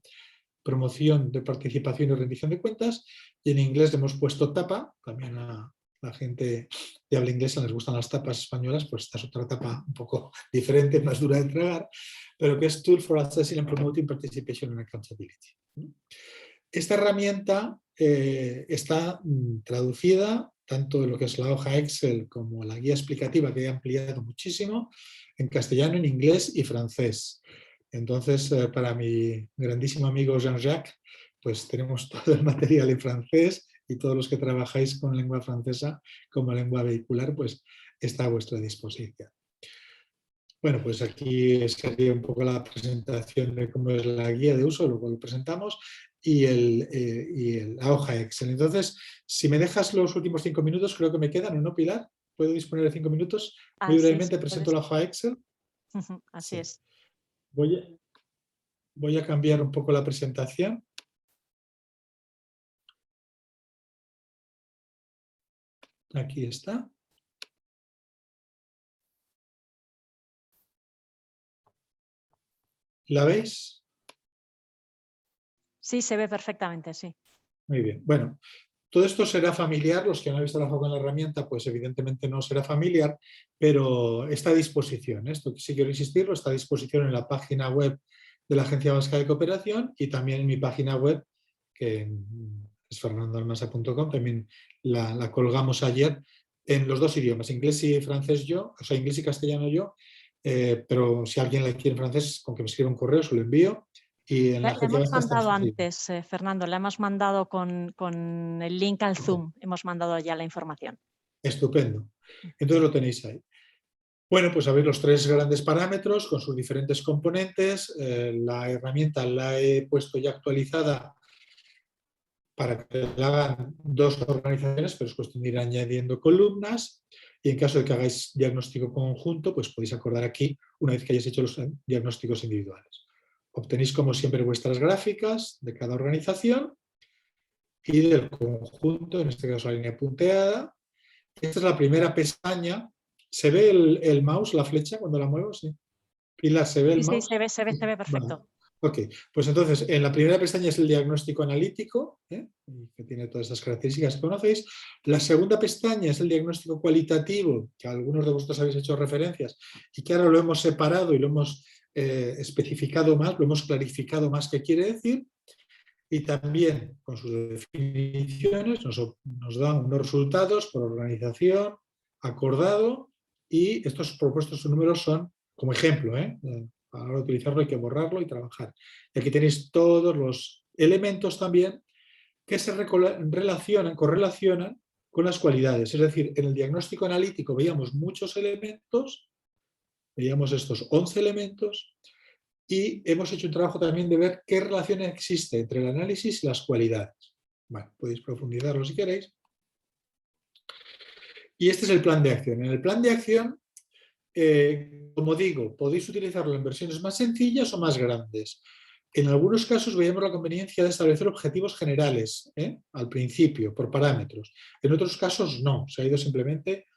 promoción de participación y rendición de cuentas, y en inglés le hemos puesto TAPA, también a la gente de habla inglesa les gustan las tapas españolas, pues esta es otra tapa un poco diferente, más dura de tragar, pero que es Tool for Assessing and Promoting Participation and Accountability. Esta herramienta está traducida tanto en lo que es la hoja Excel como la guía explicativa, que he ampliado muchísimo, en castellano, en inglés y francés. Entonces, para mi grandísimo amigo Jean-Jacques, pues tenemos todo el material en francés y todos los que trabajáis con lengua francesa como lengua vehicular, pues está a vuestra disposición. Bueno, pues aquí sería un poco la presentación de cómo es la guía de uso, luego lo presentamos, y la hoja Excel. Entonces, si me dejas los últimos 5 minutos, creo que me quedan, ¿o no, Pilar? ¿Puedo disponer de 5 minutos? Muy brevemente presento la hoja Excel. Así es. Voy a cambiar un poco la presentación. Aquí está. ¿La veis? Sí, se ve perfectamente, sí. Muy bien. Bueno, todo esto será familiar. Los que no habéis trabajado con la herramienta, pues evidentemente no será familiar, pero está a disposición. Esto, si quiero insistirlo, está a disposición en la página web de la Agencia Vasca de Cooperación y también en mi página web, que es fernandoalmansa.com. También la colgamos ayer en los dos idiomas, inglés y francés yo, o sea, inglés y castellano yo, pero si alguien la quiere en francés, con que me escriba un correo, se lo envío. Y en la Le hemos mandado está antes, Fernando, le hemos mandado con el link al Zoom, hemos mandado ya la información. Estupendo. Entonces lo tenéis ahí. Bueno, pues sabéis los 3 grandes parámetros con sus diferentes componentes. La herramienta la he puesto ya actualizada para que la hagan 2 organizaciones, pero es cuestión de ir añadiendo columnas. Y en caso de que hagáis diagnóstico conjunto, pues podéis acordar aquí una vez que hayáis hecho los diagnósticos individuales. Obtenéis, como siempre, vuestras gráficas de cada organización y del conjunto, en este caso la línea punteada. Esta es la primera pestaña. ¿Se ve el mouse, la flecha, cuando la muevo? Sí. Pilar, ¿se ve el mouse? Sí, se ve perfecto. Vale. Ok, pues entonces en la primera pestaña es el diagnóstico analítico, que tiene todas estas características que conocéis. La segunda pestaña es el diagnóstico cualitativo, que algunos de vosotros habéis hecho referencias y que ahora lo hemos separado y lo hemos especificado más, lo hemos clarificado más qué quiere decir. Y también con sus definiciones nos dan unos resultados por organización, acordado, y estos propuestos números son como ejemplo, a la hora de utilizarlo hay que borrarlo y trabajar. Y aquí tenéis todos los elementos también que se correlacionan con las cualidades. Es decir, en el diagnóstico analítico veíamos muchos elementos, veíamos estos 11 elementos, y hemos hecho un trabajo también de ver qué relación existe entre el análisis y las cualidades. Bueno, podéis profundizarlo si queréis. Y este es el plan de acción. En el plan de acción, como digo, podéis utilizarlo en versiones más sencillas o más grandes. En algunos casos veíamos la conveniencia de establecer objetivos generales al principio, por parámetros. En otros casos no, se ha ido simplemente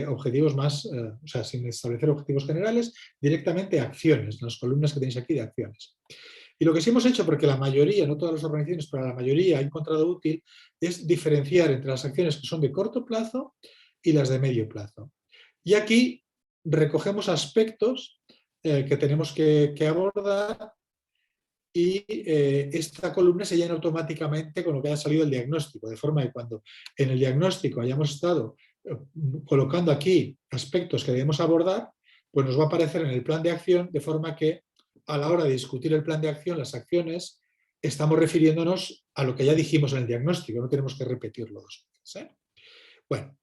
objetivos más, o sea, sin establecer objetivos generales, directamente acciones, las columnas que tenéis aquí de acciones. Y lo que sí hemos hecho, porque la mayoría, no todas las organizaciones, pero la mayoría ha encontrado útil, es diferenciar entre las acciones que son de corto plazo y las de medio plazo. Y aquí recogemos aspectos que tenemos que abordar y esta columna se llena automáticamente con lo que haya salido el diagnóstico, de forma que cuando en el diagnóstico hayamos estado colocando aquí aspectos que debemos abordar, pues nos va a aparecer en el plan de acción, de forma que a la hora de discutir el plan de acción, las acciones, estamos refiriéndonos a lo que ya dijimos en el diagnóstico, no tenemos que repetirlo 2 veces. Bueno,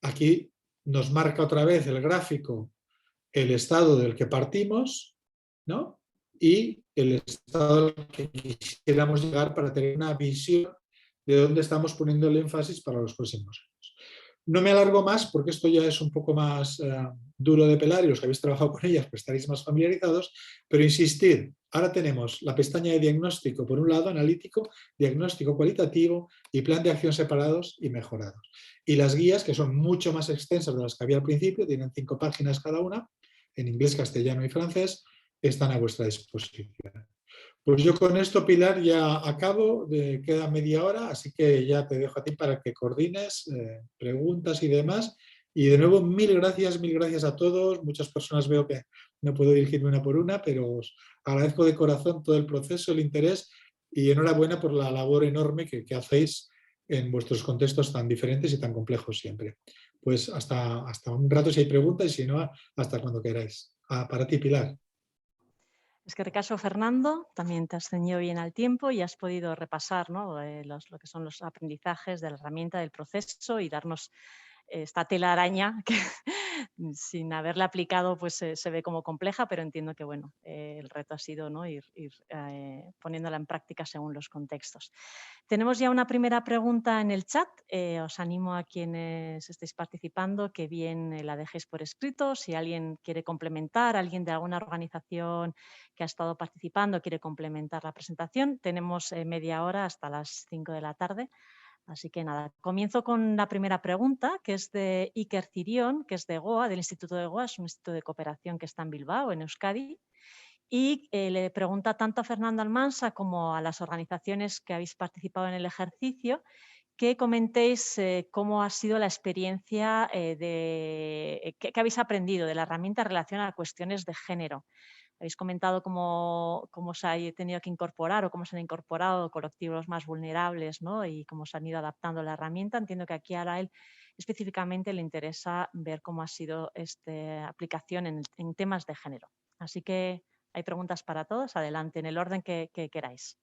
aquí nos marca otra vez el gráfico el estado del que partimos, ¿no? Y el estado al que quisiéramos llegar para tener una visión de dónde estamos poniendo el énfasis para los próximos años. No me alargo más porque esto ya es un poco más duro de pelar y los que habéis trabajado con ellas pues estaréis más familiarizados, pero insistir, ahora tenemos la pestaña de diagnóstico por un lado, analítico, diagnóstico cualitativo y plan de acción separados y mejorados. Y las guías, que son mucho más extensas de las que había al principio, tienen 5 páginas cada una, en inglés, castellano y francés, están a vuestra disposición. Pues yo con esto, Pilar, ya acabo, queda media hora, así que ya te dejo a ti para que coordines preguntas y demás. Y de nuevo, mil gracias a todos. Muchas personas veo que no puedo dirigirme una por una, pero os agradezco de corazón todo el proceso, el interés y enhorabuena por la labor enorme que hacéis en vuestros contextos tan diferentes y tan complejos siempre. Pues hasta un rato si hay preguntas y si no, hasta cuando queráis. Para ti, Pilar. Es que recaso, Fernando, también te has ceñido bien al tiempo y has podido repasar, ¿no? Lo que son los aprendizajes de la herramienta, del proceso y darnos esta telaraña que sin haberla aplicado pues se ve como compleja, pero entiendo que bueno, el reto ha sido, ¿no? ir poniéndola en práctica según los contextos. Tenemos ya una primera pregunta en el chat. Os animo a quienes estéis participando que bien la dejéis por escrito. Si alguien quiere complementar, alguien de alguna organización que ha estado participando quiere complementar la presentación, tenemos media hora hasta las 5 de la tarde. Así que nada, comienzo con la primera pregunta, que es de Iker Cirión, que es de Goa, del Instituto de Goa, es un instituto de cooperación que está en Bilbao, en Euskadi, y le pregunta tanto a Fernando Almansa como a las organizaciones que habéis participado en el ejercicio, que comentéis cómo ha sido la experiencia que habéis aprendido de la herramienta en relación a cuestiones de género. Habéis comentado cómo se ha tenido que incorporar o cómo se han incorporado colectivos más vulnerables, ¿no? Y cómo se han ido adaptando la herramienta. Entiendo que aquí a él específicamente le interesa ver cómo ha sido esta aplicación en temas de género. Así que hay preguntas para todos. Adelante, en el orden que queráis.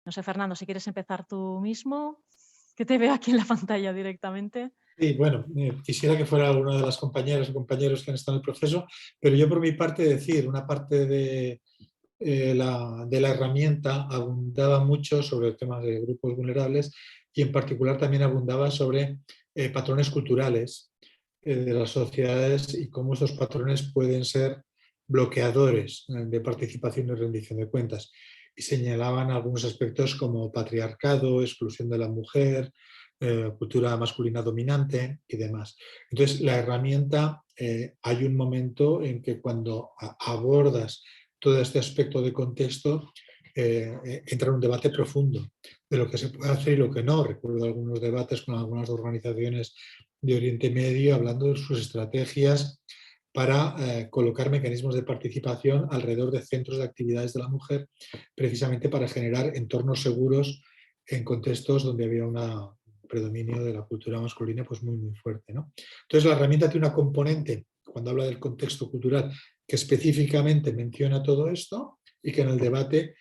No sé, Fernando, si quieres empezar tú mismo, que te veo aquí en la pantalla directamente. Sí, bueno, quisiera que fuera alguna de las compañeras o compañeros que han estado en el proceso, pero yo por mi parte decir, una parte de la herramienta abundaba mucho sobre el tema de grupos vulnerables y en particular también abundaba sobre patrones culturales de las sociedades y cómo esos patrones pueden ser bloqueadores de participación y rendición de cuentas. Y señalaban algunos aspectos como patriarcado, exclusión de la mujer, cultura masculina dominante y demás. Entonces, la herramienta, hay un momento en que cuando abordas todo este aspecto de contexto, entra en un debate profundo de lo que se puede hacer y lo que no. Recuerdo algunos debates con algunas organizaciones de Oriente Medio hablando de sus estrategias para colocar mecanismos de participación alrededor de centros de actividades de la mujer, precisamente para generar entornos seguros en contextos donde había un predominio de la cultura masculina pues muy, muy fuerte, ¿no? Entonces la herramienta tiene una componente, cuando habla del contexto cultural, que específicamente menciona todo esto y que en el debate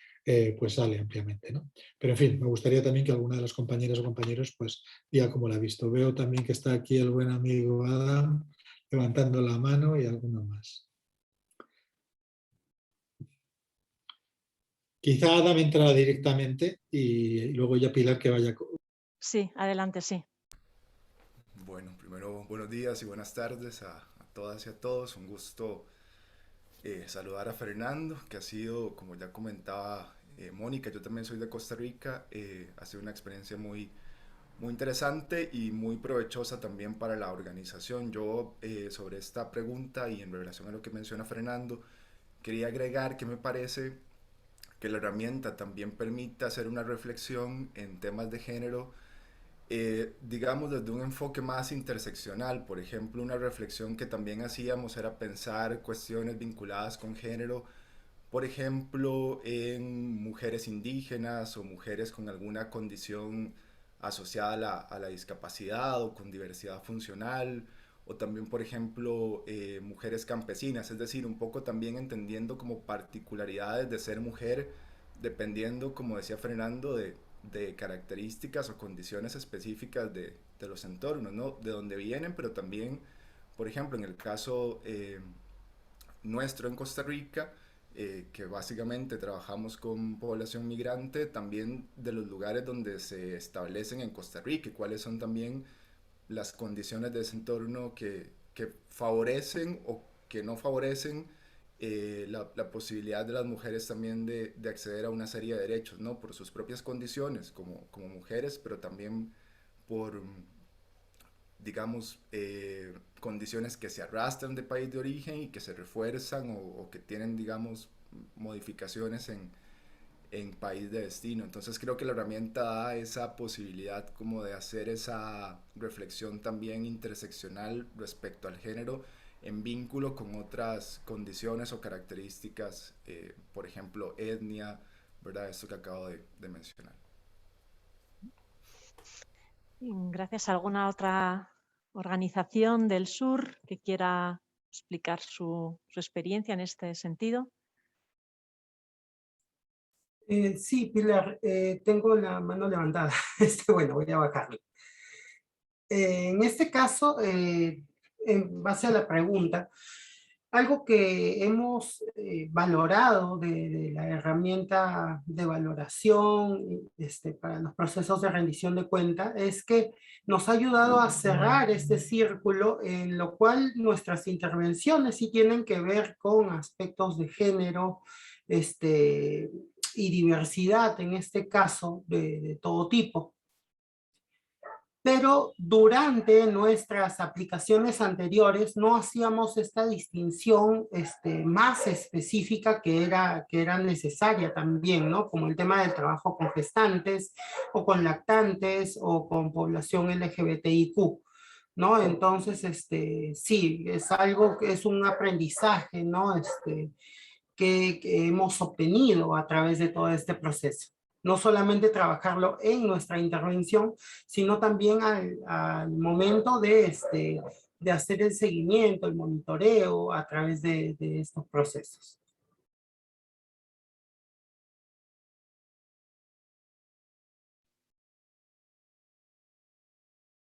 pues sale ampliamente, ¿no? Pero en fin, me gustaría también que alguna de las compañeras o compañeros pues diga cómo la ha visto. Veo también que está aquí el buen amigo Adam levantando la mano y alguno más. Quizá Adam entra directamente y luego ya Pilar que vaya. Sí, adelante, sí. Bueno, primero buenos días y buenas tardes a todas y a todos. Un gusto saludar a Fernando, que ha sido, como ya comentaba Mónica, yo también soy de Costa Rica. Ha sido una experiencia muy interesante y muy provechosa también para la organización. Yo sobre esta pregunta y en relación a lo que menciona Fernando, quería agregar que me parece que la herramienta también permite hacer una reflexión en temas de género, digamos desde un enfoque más interseccional. Por ejemplo, una reflexión que también hacíamos era pensar cuestiones vinculadas con género, por ejemplo, en mujeres indígenas o mujeres con alguna condición asociada a la discapacidad o con diversidad funcional, o también, por ejemplo, mujeres campesinas, es decir, un poco también entendiendo como particularidades de ser mujer, dependiendo, como decía Fernando, de características o condiciones específicas de los entornos, ¿no? De donde vienen, pero también, por ejemplo, en el caso nuestro en Costa Rica, que básicamente trabajamos con población migrante, también de los lugares donde se establecen en Costa Rica y cuáles son también las condiciones de ese entorno que favorecen o que no favorecen la posibilidad de las mujeres también de acceder a una serie de derechos, ¿no? Por sus propias condiciones como mujeres, pero también por, digamos, condiciones que se arrastran de país de origen y que se refuerzan o que tienen, digamos, modificaciones en país de destino. Entonces creo que la herramienta da esa posibilidad como de hacer esa reflexión también interseccional respecto al género en vínculo con otras condiciones o características, por ejemplo, etnia, ¿verdad? Esto que acabo de mencionar. Gracias. ¿Alguna otra organización del sur que quiera explicar su experiencia en este sentido? Sí, Pilar, tengo la mano levantada. Bueno, voy a bajarle. En este caso, en base a la pregunta, algo que hemos valorado de la herramienta de valoración para los procesos de rendición de cuenta es que nos ha ayudado a cerrar este círculo en lo cual nuestras intervenciones sí tienen que ver con aspectos de género y diversidad, en este caso, de todo tipo. Pero durante nuestras aplicaciones anteriores no hacíamos esta distinción más específica que era necesaria también, ¿no? Como el tema del trabajo con gestantes o con lactantes o con población LGBTIQ, ¿no? Entonces, sí, es algo que es un aprendizaje, ¿no? Que hemos obtenido a través de todo este proceso. No solamente trabajarlo en nuestra intervención, sino también al momento de hacer el seguimiento, el monitoreo a través de estos procesos.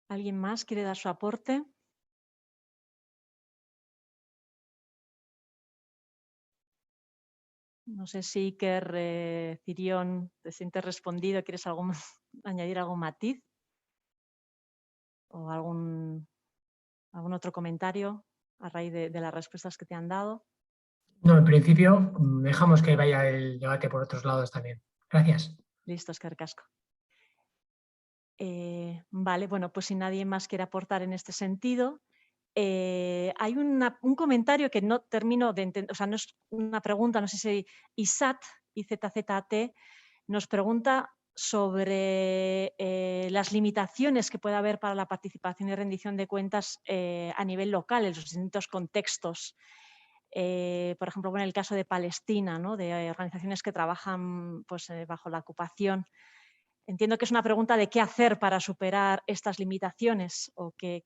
¿Alguien más quiere dar su aporte? No sé si Iker, Cirión, te sientes respondido, ¿quieres añadir algún matiz? ¿O algún otro comentario a raíz de las respuestas que te han dado? No, en principio dejamos que vaya el debate por otros lados también. Gracias. Listo, eskerrik asko. Vale, bueno, pues si nadie más quiere aportar en este sentido, hay un comentario que no termino de entender, o sea, no es una pregunta, no sé si IZZT nos pregunta sobre las limitaciones que puede haber para la participación y rendición de cuentas a nivel local en los distintos contextos. Por ejemplo, en el caso de Palestina, ¿no? De organizaciones que trabajan pues, bajo la ocupación. Entiendo que es una pregunta de qué hacer para superar estas limitaciones o qué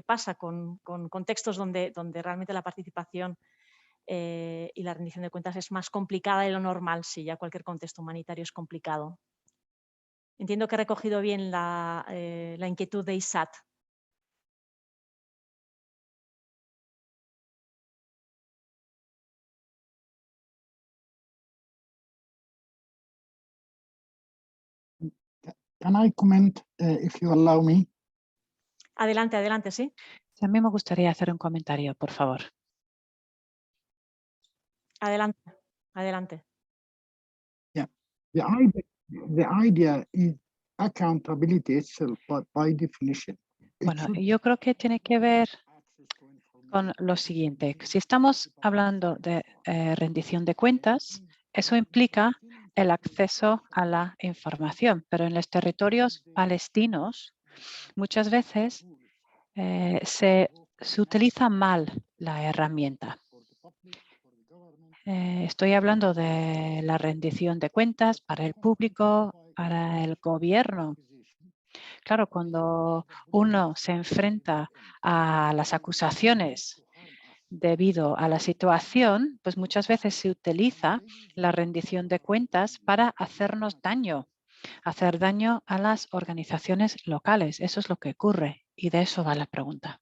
pasa con contextos donde realmente la participación y la rendición de cuentas es más complicada de lo normal, si ya cualquier contexto humanitario es complicado. Entiendo que he recogido bien la inquietud de ISAT. Can I comment, if you allow me? Adelante, adelante, sí. A mí me gustaría hacer un comentario, por favor. Adelante, adelante. Yeah, the idea is accountability itself, but by definition. Bueno, yo creo que tiene que ver con lo siguiente. Si estamos hablando de rendición de cuentas, eso implica el acceso a la información, pero en los territorios palestinos muchas veces se utiliza mal la herramienta. Estoy hablando de la rendición de cuentas para el público, para el gobierno. Claro, cuando uno se enfrenta a las acusaciones debido a la situación, pues muchas veces se utiliza la rendición de cuentas para hacernos daño, hacer daño a las organizaciones locales. Eso es lo que ocurre y de eso va la pregunta.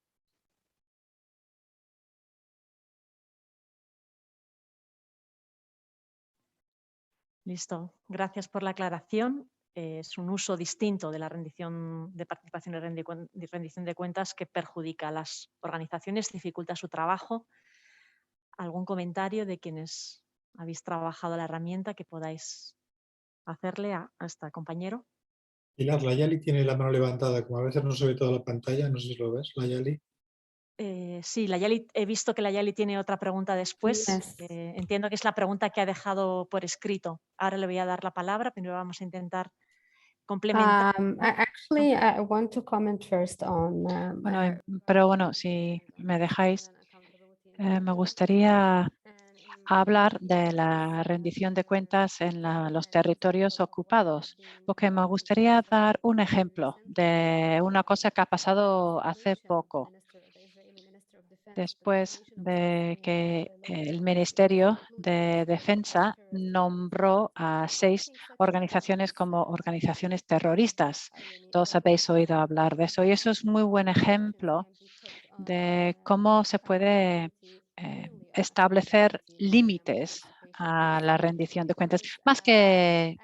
Listo, gracias por la aclaración. Es un uso distinto de la rendición de participación y rendición de cuentas que perjudica a las organizaciones, dificulta su trabajo. ¿Algún comentario de quienes habéis trabajado la herramienta que podáis hacerle a este compañero? Pilar, la Yali tiene la mano levantada, como a veces no se ve toda la pantalla, no sé si lo ves, la Yali. Sí, he visto que la Yali tiene otra pregunta después. Yes. Entiendo que es la pregunta que ha dejado por escrito. Ahora le voy a dar la palabra, primero vamos a intentar complementar. Actually, I want to comment first on. Bueno, pero bueno, si me dejáis, me gustaría hablar de la rendición de cuentas en los territorios ocupados, porque me gustaría dar un ejemplo de una cosa que ha pasado hace poco, después de que el Ministerio de Defensa nombró a 6 organizaciones como organizaciones terroristas. Todos habéis oído hablar de eso y eso es muy buen ejemplo de cómo se puede establecer límites a la rendición de cuentas, más que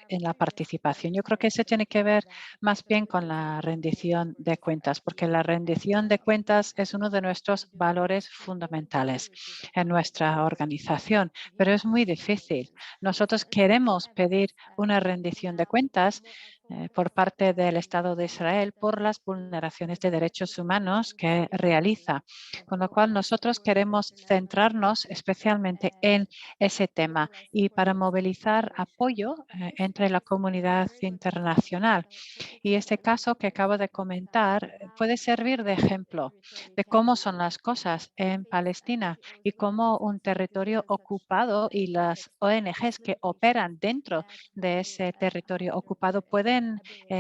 en la participación. Yo creo que eso tiene que ver más bien con la rendición de cuentas, porque la rendición de cuentas es uno de nuestros valores fundamentales en nuestra organización, pero es muy difícil. Nosotros queremos pedir una rendición de cuentas por parte del Estado de Israel por las vulneraciones de derechos humanos que realiza. Con lo cual, nosotros queremos centrarnos especialmente en ese tema y para movilizar apoyo entre la comunidad internacional. Y este caso que acabo de comentar puede servir de ejemplo de cómo son las cosas en Palestina y cómo un territorio ocupado y las ONGs que operan dentro de ese territorio ocupado pueden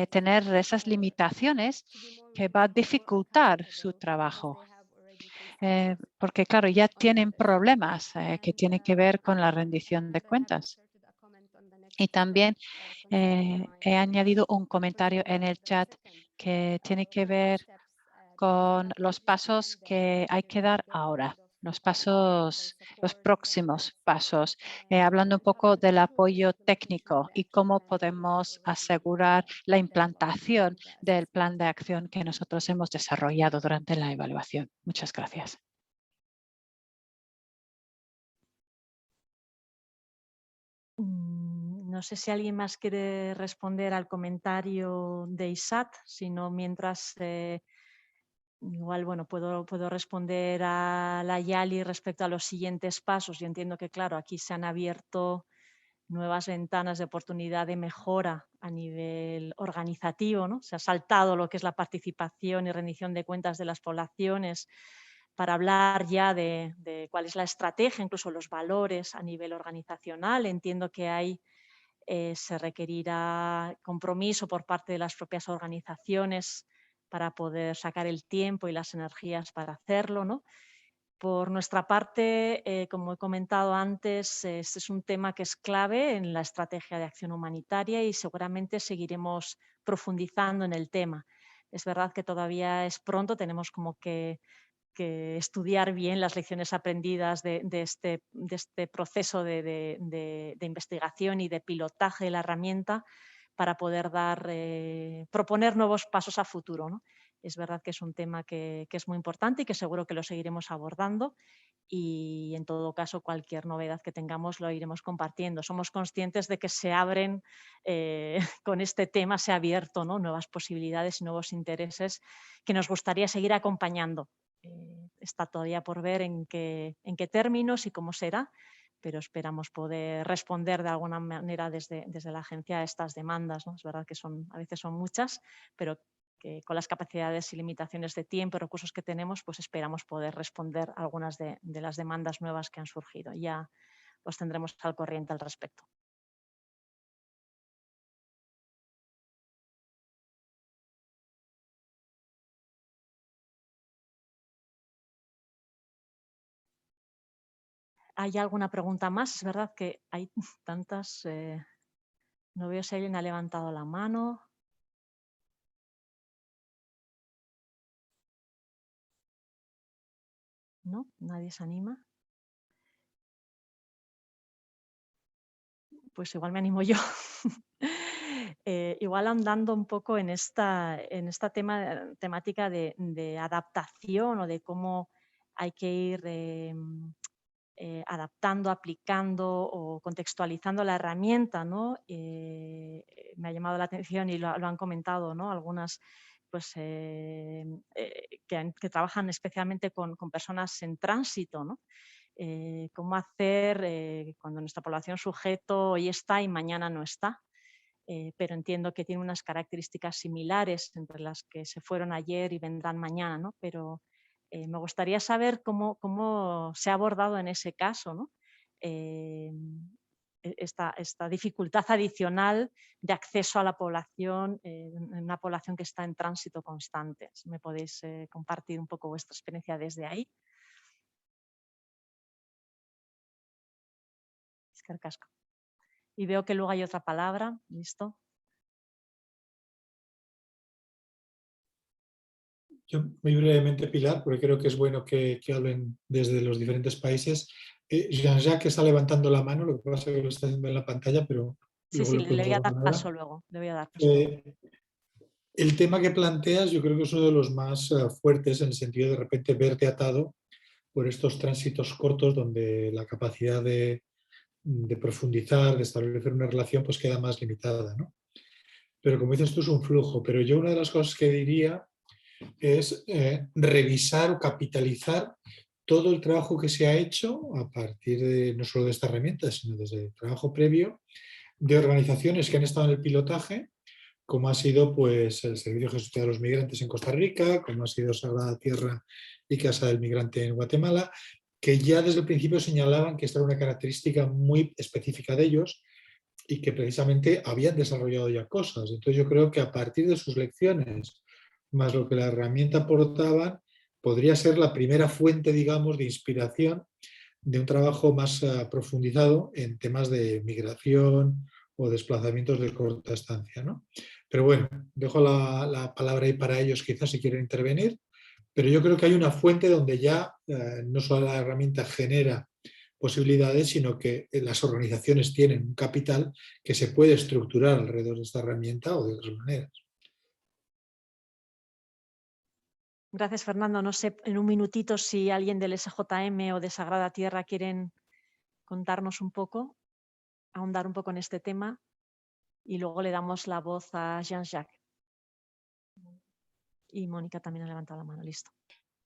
tener esas limitaciones que va a dificultar su trabajo. Porque, claro, ya tienen problemas que tienen que ver con la rendición de cuentas. Y también he añadido un comentario en el chat que tiene que ver con los pasos que hay que dar ahora, los próximos pasos, hablando un poco del apoyo técnico y cómo podemos asegurar la implantación del plan de acción que nosotros hemos desarrollado durante la evaluación. Muchas gracias. No sé si alguien más quiere responder al comentario de Isat, sino mientras igual puedo responder a la Yali respecto a los siguientes pasos. Yo entiendo que, claro, aquí se han abierto nuevas ventanas de oportunidad de mejora a nivel organizativo, ¿no? Se ha saltado lo que es la participación y rendición de cuentas de las poblaciones para hablar ya de cuál es la estrategia, incluso los valores a nivel organizacional. Entiendo que se requerirá compromiso por parte de las propias organizaciones para poder sacar el tiempo y las energías para hacerlo, ¿no? Por nuestra parte, como he comentado antes, este es un tema que es clave en la estrategia de acción humanitaria y seguramente seguiremos profundizando en el tema. Es verdad que todavía es pronto, tenemos como que estudiar bien las lecciones aprendidas de este proceso de investigación y de pilotaje de la herramienta para poder proponer nuevos pasos a futuro, ¿no? Es verdad que es un tema que es muy importante y que seguro que lo seguiremos abordando y en todo caso cualquier novedad que tengamos lo iremos compartiendo. Somos conscientes de que se abren, con este tema se ha abierto, ¿no? Nuevas posibilidades y nuevos intereses que nos gustaría seguir acompañando. Está todavía por ver en qué términos y cómo será, pero esperamos poder responder de alguna manera desde la agencia a estas demandas, ¿no? Es verdad que a veces son muchas, pero que con las capacidades y limitaciones de tiempo y recursos que tenemos, pues esperamos poder responder a algunas de las demandas nuevas que han surgido. Ya os tendremos al corriente al respecto. ¿Hay alguna pregunta más? Es verdad que hay tantas. No veo si alguien ha levantado la mano. ¿No? ¿Nadie se anima? Pues igual me animo yo. Igual andando un poco en esta temática de adaptación o de cómo hay que ir adaptando, aplicando o contextualizando la herramienta, ¿no? Me ha llamado la atención y lo han comentado, ¿no? Algunas pues, que trabajan especialmente con personas en tránsito, ¿no? Cómo hacer cuando nuestra población sujeto hoy está y mañana no está. Pero entiendo que tiene unas características similares entre las que se fueron ayer y vendrán mañana, ¿no? Pero me gustaría saber cómo se ha abordado en ese caso, ¿no? Esta dificultad adicional de acceso a la población, en una población que está en tránsito constante. Si me podéis compartir un poco vuestra experiencia desde ahí. Eskerrik asko. Y veo que luego hay otra palabra. ¿Listo? Yo muy brevemente, Pilar, porque creo que es bueno que hablen desde los diferentes países. Jean-Jacques está levantando la mano, lo que pasa es que lo está haciendo en la pantalla, pero Sí, luego sí, le le podemos voy a dar dar palabra. paso luego. Le voy a dar paso luego. El tema que planteas yo creo que es uno de los más fuertes en el sentido de repente verte atado por estos tránsitos cortos donde la capacidad de profundizar, de establecer una relación, pues queda más limitada, ¿no? Pero como dices tú, es un flujo. Pero yo una de las cosas que diría es revisar o capitalizar todo el trabajo que se ha hecho a partir de no solo de esta herramienta, sino desde el trabajo previo de organizaciones que han estado en el pilotaje, como ha sido pues, el Servicio de Gestión de los Migrantes en Costa Rica, como ha sido Sagrada Tierra y Casa del Migrante en Guatemala, que ya desde el principio señalaban que esta era una característica muy específica de ellos y que precisamente habían desarrollado ya cosas. Entonces yo creo que a partir de sus lecciones, más lo que la herramienta aportaba, podría ser la primera fuente, digamos, de inspiración de un trabajo más profundizado en temas de migración o desplazamientos de corta estancia, ¿no? Pero bueno, dejo la palabra ahí para ellos quizás si quieren intervenir, pero yo creo que hay una fuente donde ya no solo la herramienta genera posibilidades, sino que las organizaciones tienen un capital que se puede estructurar alrededor de esta herramienta o de otras maneras. Gracias, Fernando. No sé, en un minutito si alguien del SJM o de Sagrada Tierra quieren contarnos un poco, ahondar un poco en este tema y luego le damos la voz a Jean-Jacques. Y Mónica también ha levantado la mano. Listo.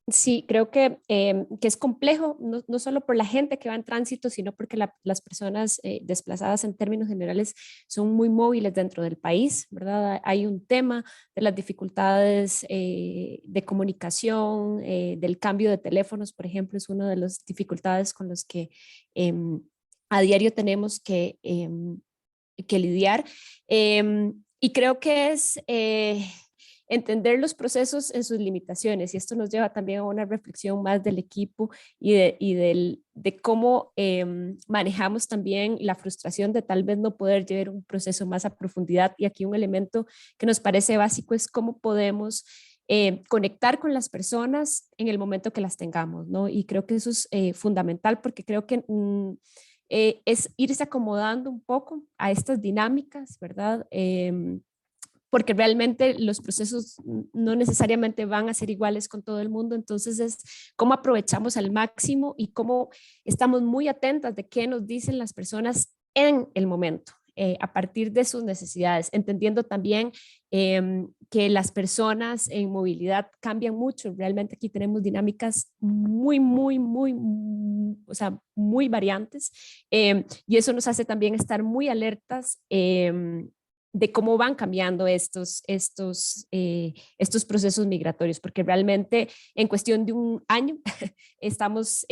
Sí, creo que es complejo, no solo por la gente que va en tránsito, sino porque las personas desplazadas en términos generales son muy móviles dentro del país, ¿verdad? Hay un tema de las dificultades de comunicación, del cambio de teléfonos, por ejemplo, es una de las dificultades con las que a diario tenemos que lidiar. Y creo que es entender los procesos en sus limitaciones, y esto nos lleva también a una reflexión más del equipo y de cómo manejamos también la frustración de tal vez no poder llevar un proceso más a profundidad. Y aquí un elemento que nos parece básico es cómo podemos conectar con las personas en el momento que las tengamos, ¿no? Y creo que eso es fundamental, porque creo que es irse acomodando un poco a estas dinámicas, ¿verdad? Porque realmente los procesos no necesariamente van a ser iguales con todo el mundo, entonces es cómo aprovechamos al máximo y cómo estamos muy atentas de qué nos dicen las personas en el momento, a partir de sus necesidades, entendiendo también que las personas en movilidad cambian mucho. Realmente aquí tenemos dinámicas muy variantes, y eso nos hace también estar muy alertas de cómo van cambiando estos procesos migratorios, porque realmente en cuestión de un año estamos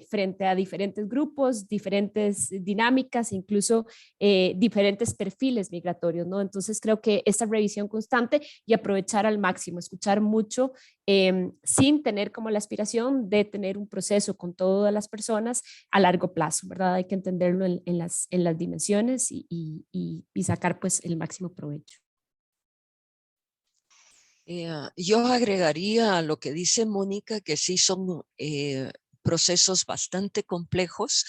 frente a diferentes grupos, diferentes dinámicas, incluso diferentes perfiles migratorios, ¿no? Entonces creo que esta revisión constante y aprovechar al máximo, escuchar mucho sin tener como la aspiración de tener un proceso con todas las personas a largo plazo, ¿verdad? Hay que entenderlo en las dimensiones y sacar pues el máximo provecho. Yo agregaría a lo que dice Mónica que sí son procesos bastante complejos,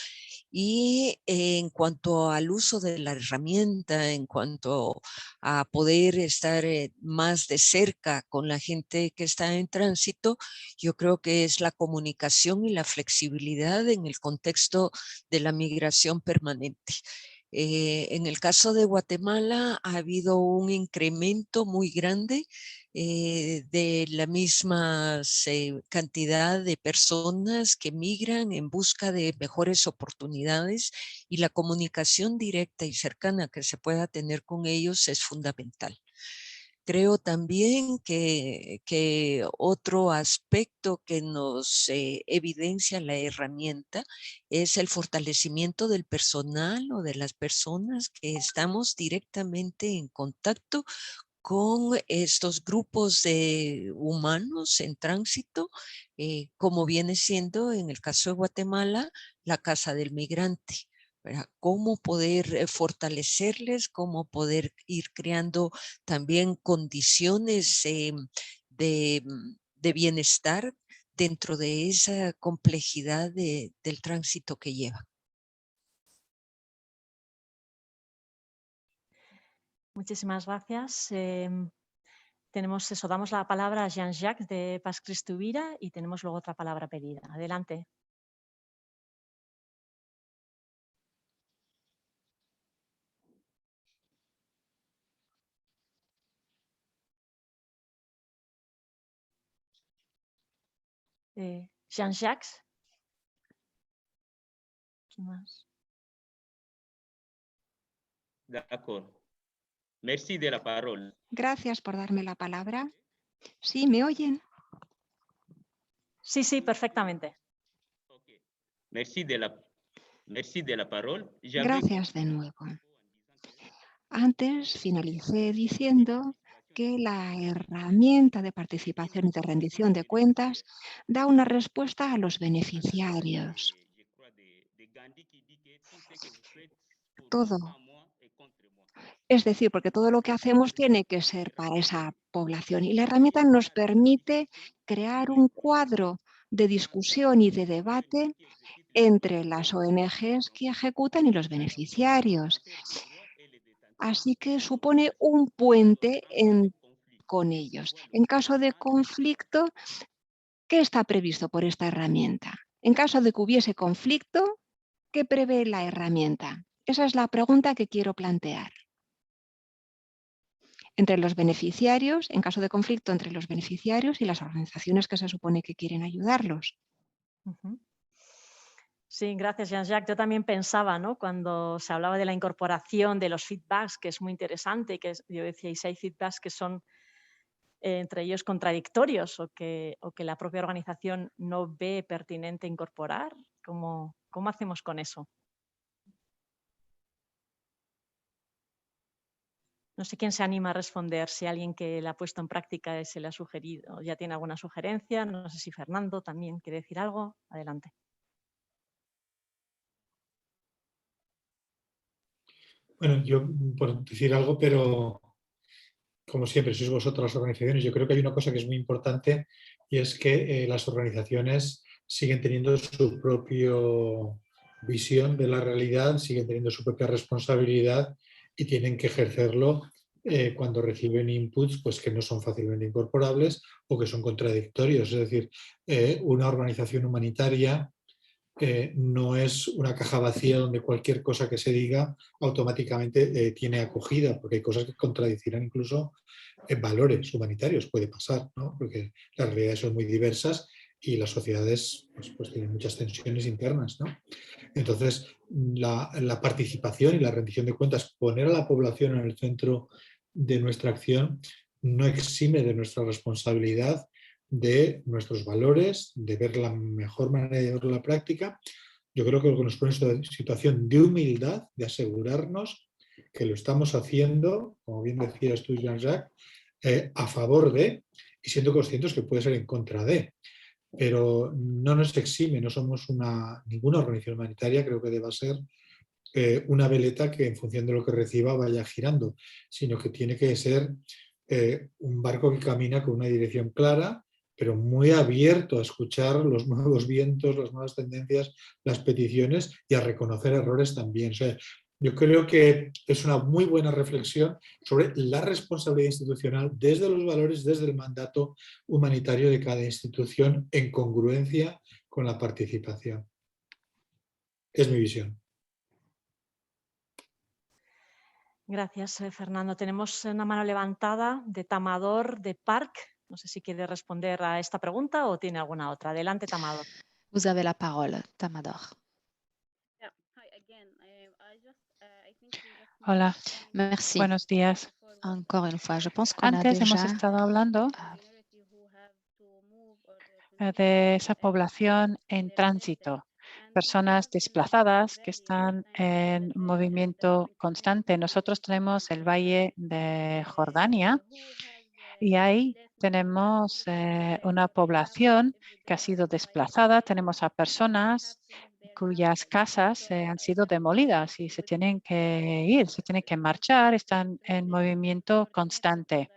y en cuanto al uso de la herramienta, en cuanto a poder estar más de cerca con la gente que está en tránsito, yo creo que es la comunicación y la flexibilidad en el contexto de la migración permanente. En el caso de Guatemala ha habido un incremento muy grande de la misma cantidad de personas que migran en busca de mejores oportunidades, y la comunicación directa y cercana que se pueda tener con ellos es fundamental. Creo también que otro aspecto que nos evidencia la herramienta es el fortalecimiento del personal o de las personas que estamos directamente en contacto con estos grupos de humanos en tránsito, como viene siendo en el caso de Guatemala la Casa del Migrante. ¿Verdad? Cómo poder fortalecerles, cómo poder ir creando también condiciones de bienestar dentro de esa complejidad del tránsito que lleva. Muchísimas gracias. Damos la palabra a Jean-Jacques de Pax Christi Ubira y tenemos luego otra palabra pedida. Adelante. Jean-Jacques. ¿Quién más? D'accord. Merci de la parole. Gracias por darme la palabra. ¿Sí, me oyen? Sí, perfectamente. Merci de la parole. Gracias de nuevo. Antes finalicé diciendo que la herramienta de participación y de rendición de cuentas da una respuesta a los beneficiarios. Todo. Es decir, porque todo lo que hacemos tiene que ser para esa población, y la herramienta nos permite crear un cuadro de discusión y de debate entre las ONGs que ejecutan y los beneficiarios. Así que supone un puente con ellos. En caso de conflicto, ¿qué está previsto por esta herramienta? En caso de que hubiese conflicto, ¿qué prevé la herramienta? Esa es la pregunta que quiero plantear. Entre los beneficiarios, en caso de conflicto entre los beneficiarios y las organizaciones que se supone que quieren ayudarlos. Sí, gracias, Jean-Jacques. Yo también pensaba, ¿no?, cuando se hablaba de la incorporación de los feedbacks, que es muy interesante, que yo decía, y si hay feedbacks que son entre ellos contradictorios o que la propia organización no ve pertinente incorporar, ¿cómo hacemos con eso? No sé quién se anima a responder, si alguien que la ha puesto en práctica y se le ha sugerido, ya tiene alguna sugerencia. No sé si Fernando también quiere decir algo. Adelante. Bueno, yo por decir algo, pero como siempre, sois vosotras las organizaciones, yo creo que hay una cosa que es muy importante, y es que las organizaciones siguen teniendo su propia visión de la realidad, siguen teniendo su propia responsabilidad y tienen que ejercerlo cuando reciben inputs pues, que no son fácilmente incorporables o que son contradictorios. Es decir, una organización humanitaria no es una caja vacía donde cualquier cosa que se diga automáticamente tiene acogida, porque hay cosas que contradicirán incluso valores humanitarios, puede pasar, ¿no? Porque las realidades son muy diversas y las sociedades pues tienen muchas tensiones internas, ¿no? Entonces, la participación y la rendición de cuentas, poner a la población en el centro de nuestra acción, no exime de nuestra responsabilidad, de nuestros valores, de ver la mejor manera de llevarlo a la práctica. Yo creo que lo que nos pone es una situación de humildad, de asegurarnos que lo estamos haciendo, como bien decías tú, Jean-Jacques, a favor de, y siendo conscientes que puede ser en contra de. Pero no nos exime, no somos ninguna organización humanitaria, creo que deba ser una veleta que en función de lo que reciba vaya girando, sino que tiene que ser un barco que camina con una dirección clara, pero muy abierto a escuchar los nuevos vientos, las nuevas tendencias, las peticiones y a reconocer errores también. O sea, yo creo que es una muy buena reflexión sobre la responsabilidad institucional desde los valores, desde el mandato humanitario de cada institución en congruencia con la participación. Es mi visión. Gracias, Fernando. Tenemos una mano levantada de Tamador de Parc. No sé si quiere responder a esta pregunta o tiene alguna otra. Adelante, Tamador. Vous avez la parole, Tamador. Hola, Merci. buenos días. Encore une fois, je pense qu'on a Antes hemos déjà estado hablando de esa población en tránsito, personas desplazadas que están en movimiento constante. Nosotros tenemos el Valle de Jordania y ahí tenemos una población que ha sido desplazada. Tenemos a personas cuyas casas han sido demolidas y se tienen que ir, se tienen que marchar, están en movimiento constante.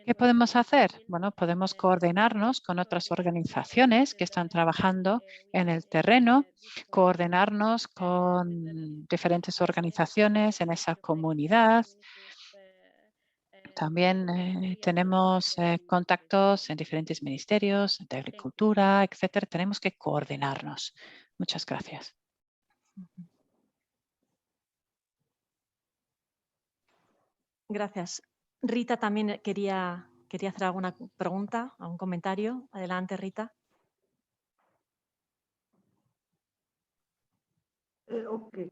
¿Qué podemos hacer? Bueno, podemos coordinarnos con otras organizaciones que están trabajando en el terreno, coordinarnos con diferentes organizaciones en esa comunidad. También tenemos contactos en diferentes ministerios de agricultura, etcétera. Tenemos que coordinarnos. Muchas gracias. Gracias. Rita también quería hacer alguna pregunta, algún comentario. Adelante, Rita. Okay.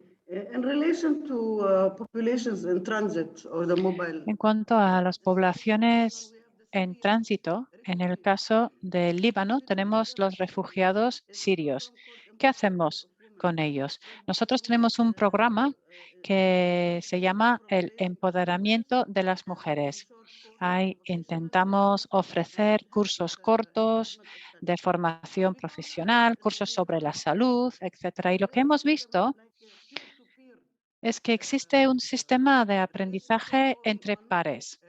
In relation to populations in transit or the mobile. En cuanto a las poblaciones en tránsito, en el caso del Líbano tenemos los refugiados sirios. ¿Qué hacemos con ellos? Nosotros tenemos un programa que se llama el empoderamiento de las mujeres. Ahí intentamos ofrecer cursos cortos de formación profesional, cursos sobre la salud, etcétera. Y lo que hemos visto es que existe un sistema de aprendizaje entre pares.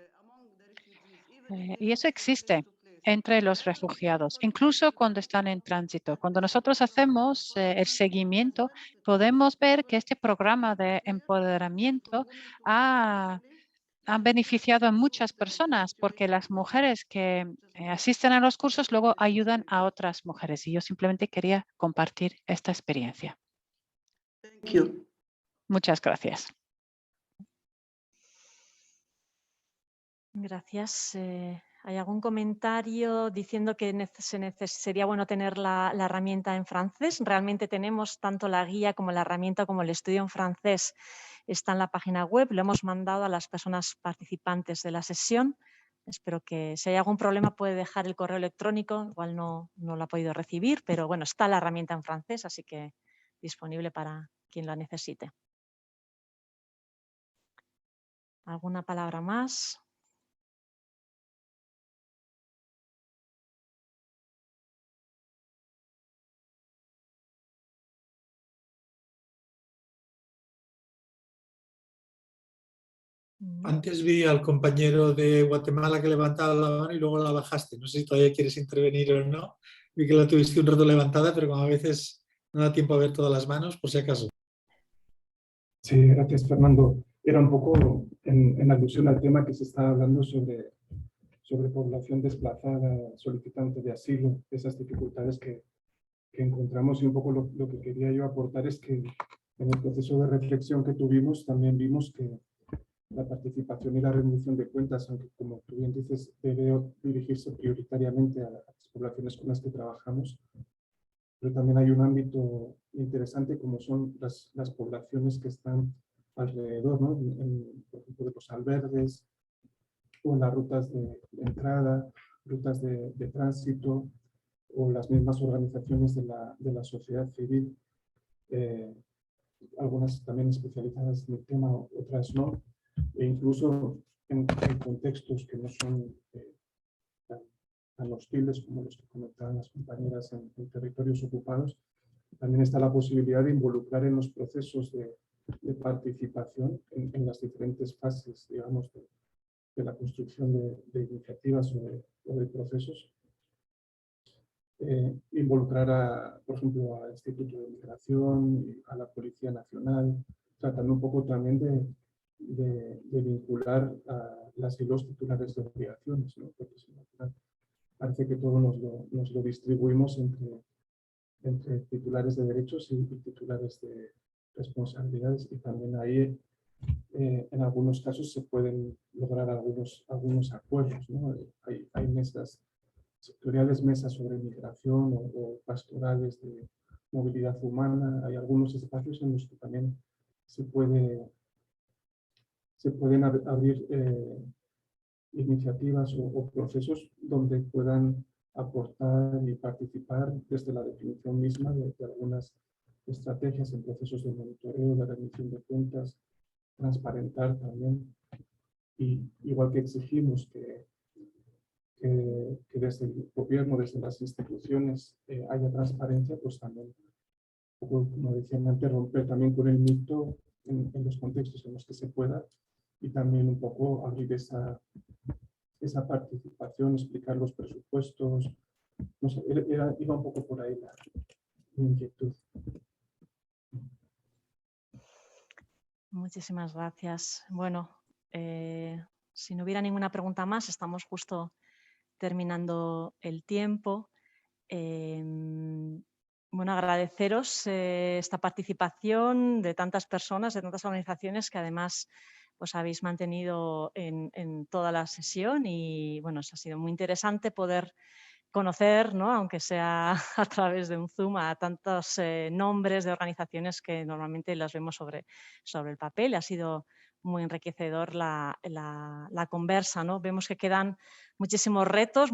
Y eso existe entre los refugiados, incluso cuando están en tránsito. Cuando nosotros hacemos el seguimiento, podemos ver que este programa de empoderamiento ha beneficiado a muchas personas porque las mujeres que asisten a los cursos luego ayudan a otras mujeres. Y yo simplemente quería compartir esta experiencia. Thank you. Muchas gracias. Gracias. ¿Hay algún comentario diciendo que sería bueno tener la herramienta en francés? Realmente tenemos tanto la guía como la herramienta como el estudio en francés. Está en la página web, lo hemos mandado a las personas participantes de la sesión. Espero que si hay algún problema puede dejar el correo electrónico, igual no lo ha podido recibir, pero bueno, está la herramienta en francés, así que disponible para quien la necesite. ¿Alguna palabra más? Antes vi al compañero de Guatemala que levantaba la mano y luego la bajaste. No sé si todavía quieres intervenir o no. Vi que la tuviste un rato levantada, pero como a veces no da tiempo a ver todas las manos, por si acaso. Sí, gracias, Fernando. Era un poco en alusión al tema que se está hablando sobre población desplazada, solicitante de asilo, esas dificultades que encontramos, y un poco lo que quería yo aportar es que en el proceso de reflexión que tuvimos también vimos que la participación y la rendición de cuentas, aunque como tú bien dices, debe dirigirse prioritariamente a las poblaciones con las que trabajamos, pero también hay un ámbito interesante como son las poblaciones que están alrededor, ¿no? Por ejemplo, de los albergues o en las rutas de entrada, rutas de tránsito, o las mismas organizaciones de la sociedad civil, algunas también especializadas en el tema, otras no, e incluso en contextos que no son tan hostiles como los que comentaban las compañeras en territorios ocupados. También está la posibilidad de involucrar en los procesos de participación en las diferentes fases, digamos, de la construcción de iniciativas o de procesos. Involucrar, por ejemplo, al Instituto de Migración, a la Policía Nacional, tratando un poco también de vincular a las y los titulares de obligaciones, ¿no? Porque parece que todo nos lo distribuimos entre titulares de derechos y titulares de responsabilidades, y también ahí en algunos casos se pueden lograr algunos acuerdos, ¿no? Hay mesas sectoriales, mesas sobre migración o pastorales de movilidad humana. Hay algunos espacios en los que también se pueden abrir iniciativas o procesos donde puedan aportar y participar desde la definición misma de algunas estrategias en procesos de monitoreo, de rendición de cuentas, transparentar también. Y igual que exigimos que desde el gobierno, desde las instituciones haya transparencia, pues también, como decían antes, romper también con el mito en los contextos en los que se pueda, y también un poco abrir esa participación, explicar los presupuestos. No sé, iba un poco por ahí mi inquietud. Muchísimas gracias. Bueno, si no hubiera ninguna pregunta más, estamos justo terminando el tiempo. Bueno, agradeceros esta participación de tantas personas, de tantas organizaciones que además os habéis mantenido en toda la sesión, y bueno, os ha sido muy interesante poder conocer, ¿no?, aunque sea a través de un Zoom, a tantos nombres de organizaciones que normalmente las vemos sobre el papel. Ha sido muy enriquecedor la conversa, ¿no? Vemos que quedan muchísimos retos,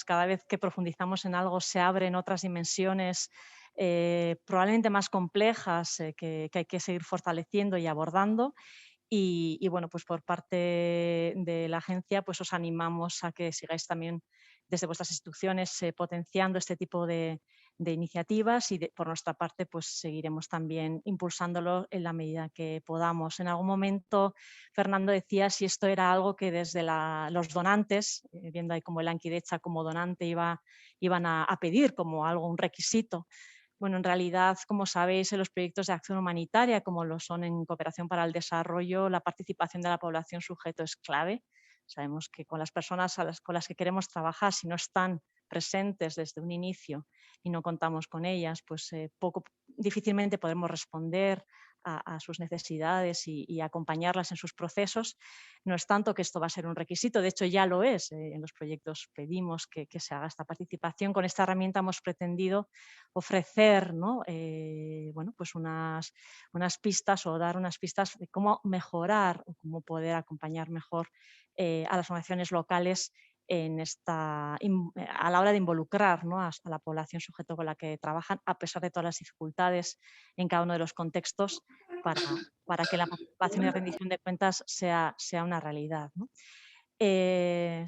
cada vez que profundizamos en algo se abren otras dimensiones probablemente más complejas que hay que seguir fortaleciendo y abordando. Y bueno, pues por parte de la agencia pues os animamos a que sigáis también desde vuestras instituciones potenciando este tipo de iniciativas, y por nuestra parte pues seguiremos también impulsándolo en la medida que podamos. En algún momento Fernando decía si esto era algo que desde los donantes, viendo ahí como el Lankidecha como donante iban a pedir como algo, un requisito. Bueno, en realidad, como sabéis, en los proyectos de acción humanitaria, como lo son en Cooperación para el Desarrollo, la participación de la población sujeto es clave. Sabemos que con las personas con las que queremos trabajar, si no están presentes desde un inicio y no contamos con ellas, pues difícilmente podremos responder a sus necesidades y acompañarlas en sus procesos. No es tanto que esto va a ser un requisito, de hecho ya lo es. En los proyectos pedimos que se haga esta participación. Con esta herramienta hemos pretendido ofrecer, ¿no?, bueno, pues unas pistas, o dar unas pistas de cómo mejorar o cómo poder acompañar mejor a las organizaciones locales a la hora de involucrar, ¿no?, a la población sujeto con la que trabajan, a pesar de todas las dificultades en cada uno de los contextos, para que la participación y rendición de cuentas sea una realidad, ¿no?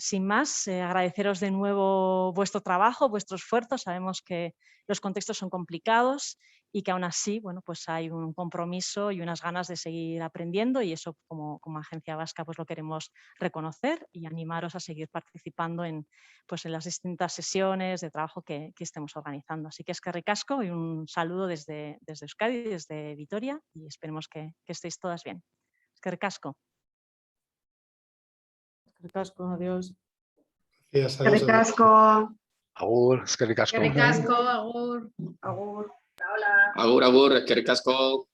Sin más, agradeceros de nuevo vuestro trabajo, vuestro esfuerzo. Sabemos que los contextos son complicados y que aún así, bueno, pues hay un compromiso y unas ganas de seguir aprendiendo, y eso como Agencia Vasca pues lo queremos reconocer y animaros a seguir participando en las distintas sesiones de trabajo que estemos organizando. Así que eskerrik asko y un saludo desde Euskadi, desde Vitoria, y esperemos que estéis todas bien. Eskerrik asko. Eskerrik asko, adiós. Eskerrik asko. Agur, eskerrik asko. Eskerrik asko, agur. Agur. Hola. Agur, eskerrik asko.